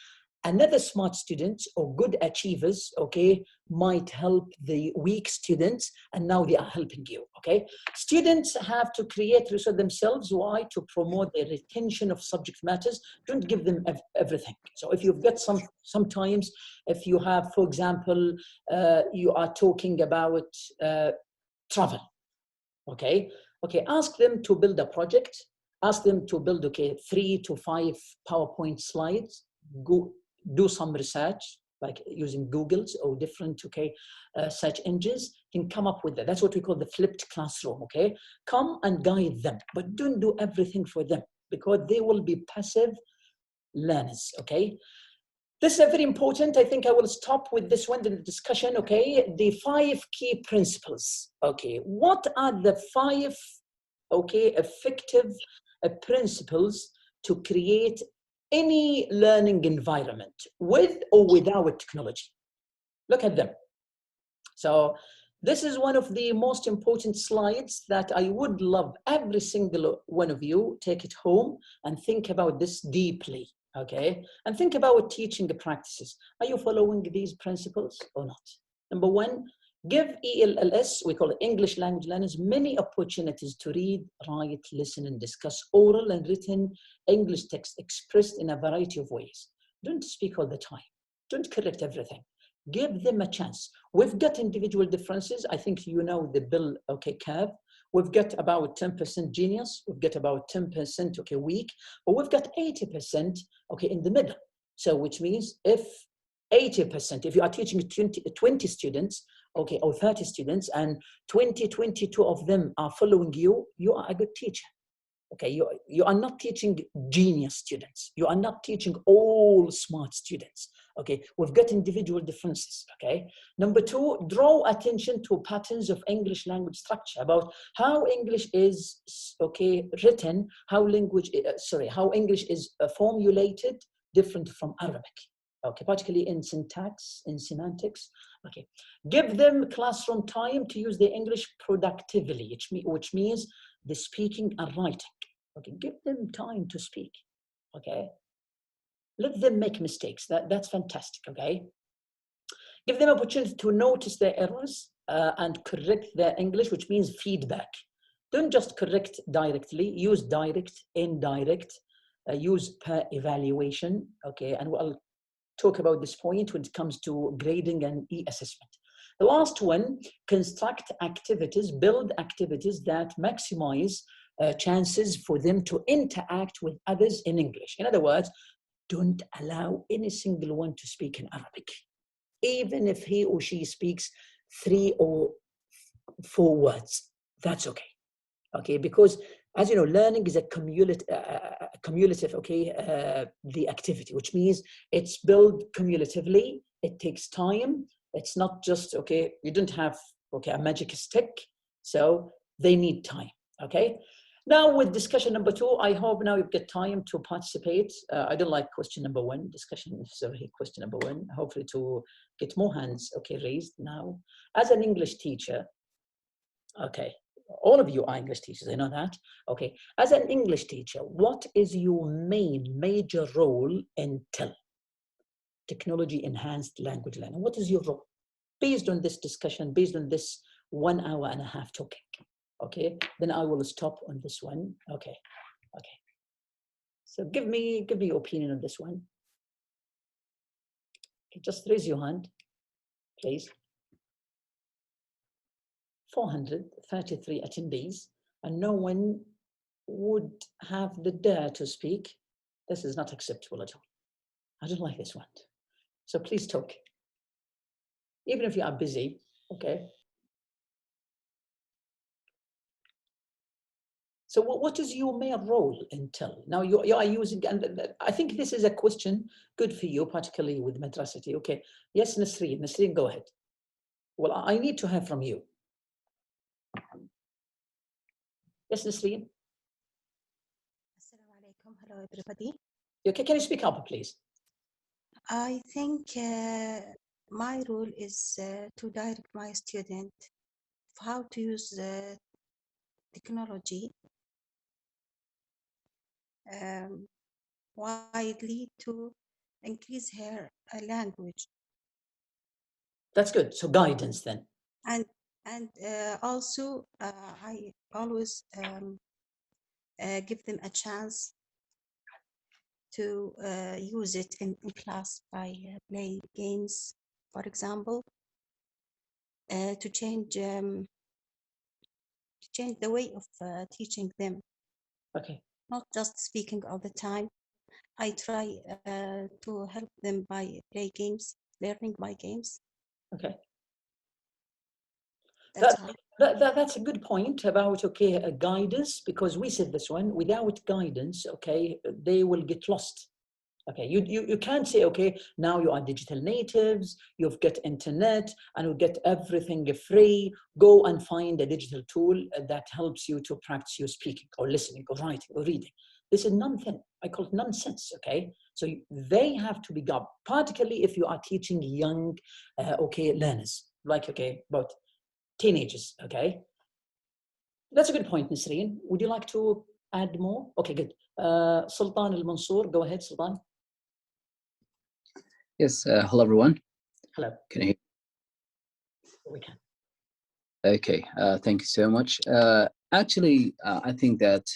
another smart student or good achievers, okay, might help the weak students, and now they are helping you, okay? Students have to create resources themselves. Why? To promote their retention of subject matters. Don't give them everything. So if you've got sometimes, if you have, for example, you are talking about travel, okay? Okay, ask them to build a project, ask them to build, okay, 3 to 5 PowerPoint slides, do some research, like using Google's or different, okay, search engines, can come up with that. That's what we call the flipped classroom, okay? Come and guide them, but don't do everything for them, because they will be passive learners, okay? This is very important. I think I will stop with this one in the discussion, okay? The 5 key principles, okay? What are the 5, okay, effective principles to create any learning environment with or without technology? Look at them. So this is one of the most important slides that I would love every single one of you take it home and think about this deeply, okay? And think about teaching practices. Are you following these principles or not? Number 1, give ELLS, we call it English language learners, many opportunities to read, write, listen, and discuss oral and written English text expressed in a variety of ways. Don't speak all the time. Don't correct everything. Give them a chance. We've got individual differences. I think you know the Bell, okay, curve. We've got about 10% genius. We've got about 10%, okay, weak. But we've got 80%, okay, in the middle. So which means if 80%, if you are teaching 20 students, okay, or 30 students, and 22 of them are following you, you are a good teacher. Okay, you are not teaching genius students. You are not teaching all smart students. Okay, we've got individual differences. Okay, number 2, draw attention to patterns of English language structure, about how English is, okay, written, how English is formulated different from Arabic. Okay, particularly in syntax, in semantics. Okay, give them classroom time to use their English productively, which means the speaking and writing. Okay, give them time to speak. Okay, let them make mistakes. That's fantastic. Okay, give them opportunity to notice their errors and correct their English, which means feedback. Don't just correct directly. Use direct, indirect. Use per evaluation. Okay, and we'll talk about this point when it comes to grading and e-assessment. The last one, construct activities, build activities that maximize chances for them to interact with others in English. In other words, don't allow any single one to speak in Arabic, even if he or she speaks 3 or 4 words. That's okay. Okay, because as you know, learning is a cumulative, okay, the activity, which means it's built cumulatively. It takes time. It's not just, okay, you don't have, okay, a magic stick. So they need time, okay? Now with discussion number 2, I hope now you've got time to participate. I don't like question number 1, discussion, sorry, question number 1, hopefully to get more hands, okay, raised now. As an English teacher, okay, all of you are English teachers, I know that. Okay, as an English teacher, what is your major role in TEL? Technology Enhanced Language Learning. What is your role? Based on this discussion, based on this 1.5 hours talking. Okay, then I will stop on this one. Okay, okay. So give me your opinion on this one. Okay, just raise your hand, please. 433 attendees, and no one would have the dare to speak. This is not acceptable at all. I don't like this one. So please talk. Even if you are busy, okay? So what is your main role in TEL? Now you are using, and I think this is a question good for you, particularly with madrasati. Okay, yes, Nasreen. Nasreen, go ahead. Well, I need to hear from you. Yes, Nasreen. Assalamu alaikum. Hello, everybody. Okay, can you speak up, please? I think my role is to direct my student how to use technology widely to increase her language. That's good. So guidance then. And also I always give them a chance to use it in class by play games, for example, to change the way of teaching them. Okay. Not just speaking all the time. I try to help them by play games, learning by games. Okay. That's a good point about, okay, guidance, because we said this one, without guidance, okay, they will get lost. Okay, you can't say, okay, now you are digital natives, you've got internet, and you get everything free. Go and find a digital tool that helps you to practice your speaking or listening or writing or reading. This is nonsense. I call it nonsense, okay? So they have to be guided, particularly if you are teaching young, okay, learners, like, okay, about teenagers, okay? That's a good point, Nasreen. Would you like to add more? Okay, good. Sultan Al-Mansour, go ahead, Sultan. Yes, hello everyone. Hello. Can you hear me? We can. Okay, thank you so much. Actually, I think that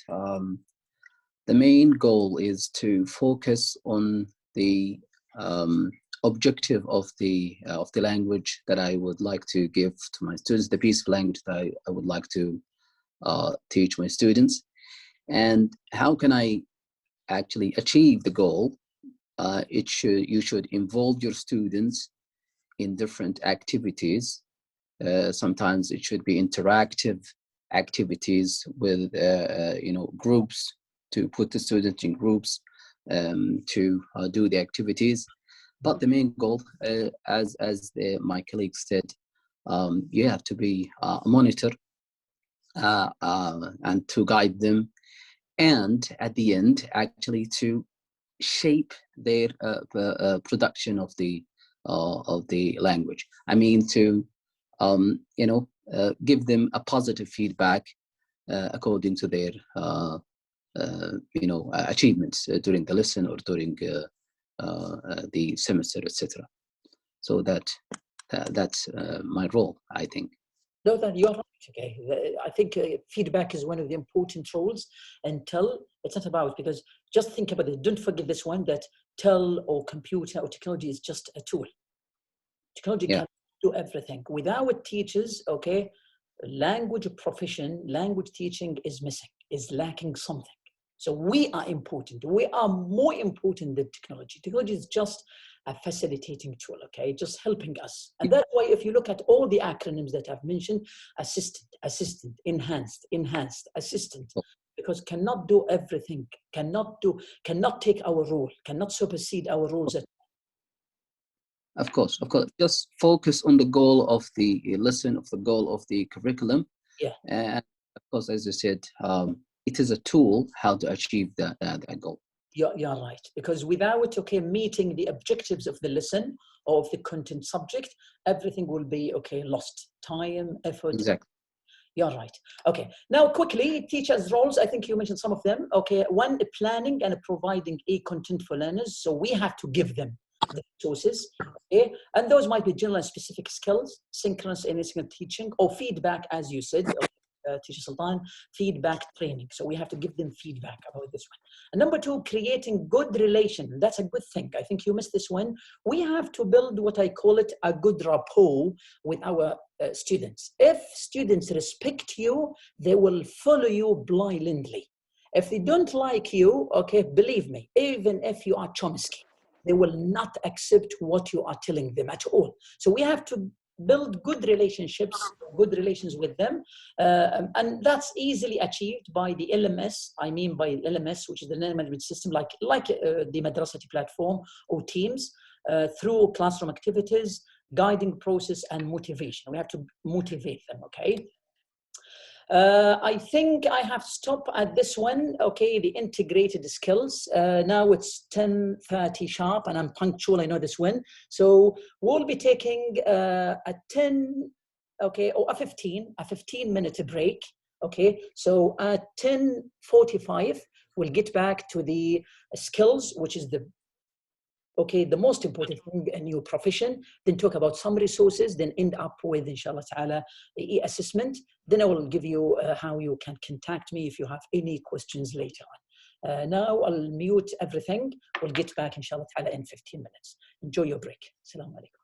the main goal is to focus on the objective of the language that I would like to give to my students, the piece of language that I would like to teach my students. And how can I actually achieve the goal? You should involve your students in different activities. Sometimes it should be interactive activities with groups, to put the students in groups to do the activities. But the main goal, as my colleague said, you have to be a monitor and to guide them, and at the end actually to shape their production of the language. I mean, to give them a positive feedback according to their achievements during the lesson or during the semester, etc. So that's my role, I think. No, that you're right. Okay, I think feedback is one of the important roles. And tell, it's not about, because just think about it. Don't forget this one, that tell or computer or technology is just a tool. Technology can't do everything. Without teachers, okay, language profession, language teaching is missing, is lacking something. So we are important. We are more important than technology. Technology is just a facilitating tool, okay, just helping us. And that's why if you look at all the acronyms that I've mentioned, assistant, enhanced, assistant, because cannot do everything, cannot take our role, cannot supersede our roles. Of course. Just focus on the goal of the lesson, of the goal of the curriculum. Yeah. And of course, as you said, it is a tool how to achieve that goal. You're right, because without meeting the objectives of the lesson or of the content subject, everything will be lost. Time, effort. Exactly. You're right. Okay. Now, quickly, teachers' roles. I think you mentioned some of them. Okay. One, planning and providing content for learners. So we have to give them the resources. Okay. And those might be general and specific skills, synchronous and asynchronous teaching, or feedback, as you said. Teacher Sultan, feedback training. So we have to give them feedback about this one. And number two, creating good relation. That's a good thing. I think you missed this one. We have to build what I call it a good rapport with our students. If students respect you, they will follow you blindly. If they don't like you, believe me, even if you are Chomsky, they will not accept what you are telling them at all. So we have to build good relationships, good relations with them. And that's easily achieved by the LMS. I mean by LMS, which is the learning management system, like the Madrasati platform or Teams, through classroom activities, guiding process, and motivation. We have to motivate them, okay? I think I have to stop at this one, okay, the integrated skills. Now it's 10:30 sharp and I'm punctual, I know this one. So we'll be taking a 15-minute break, okay? So at 10:45, we'll get back to the skills, which is the most important thing in your profession, then talk about some resources, then end up with, inshallah ta'ala, assessment. Then I will give you how you can contact me if you have any questions later on. Now I'll mute everything. We'll get back, inshallah ta'ala, in 15 minutes. Enjoy your break. Assalamu alaikum.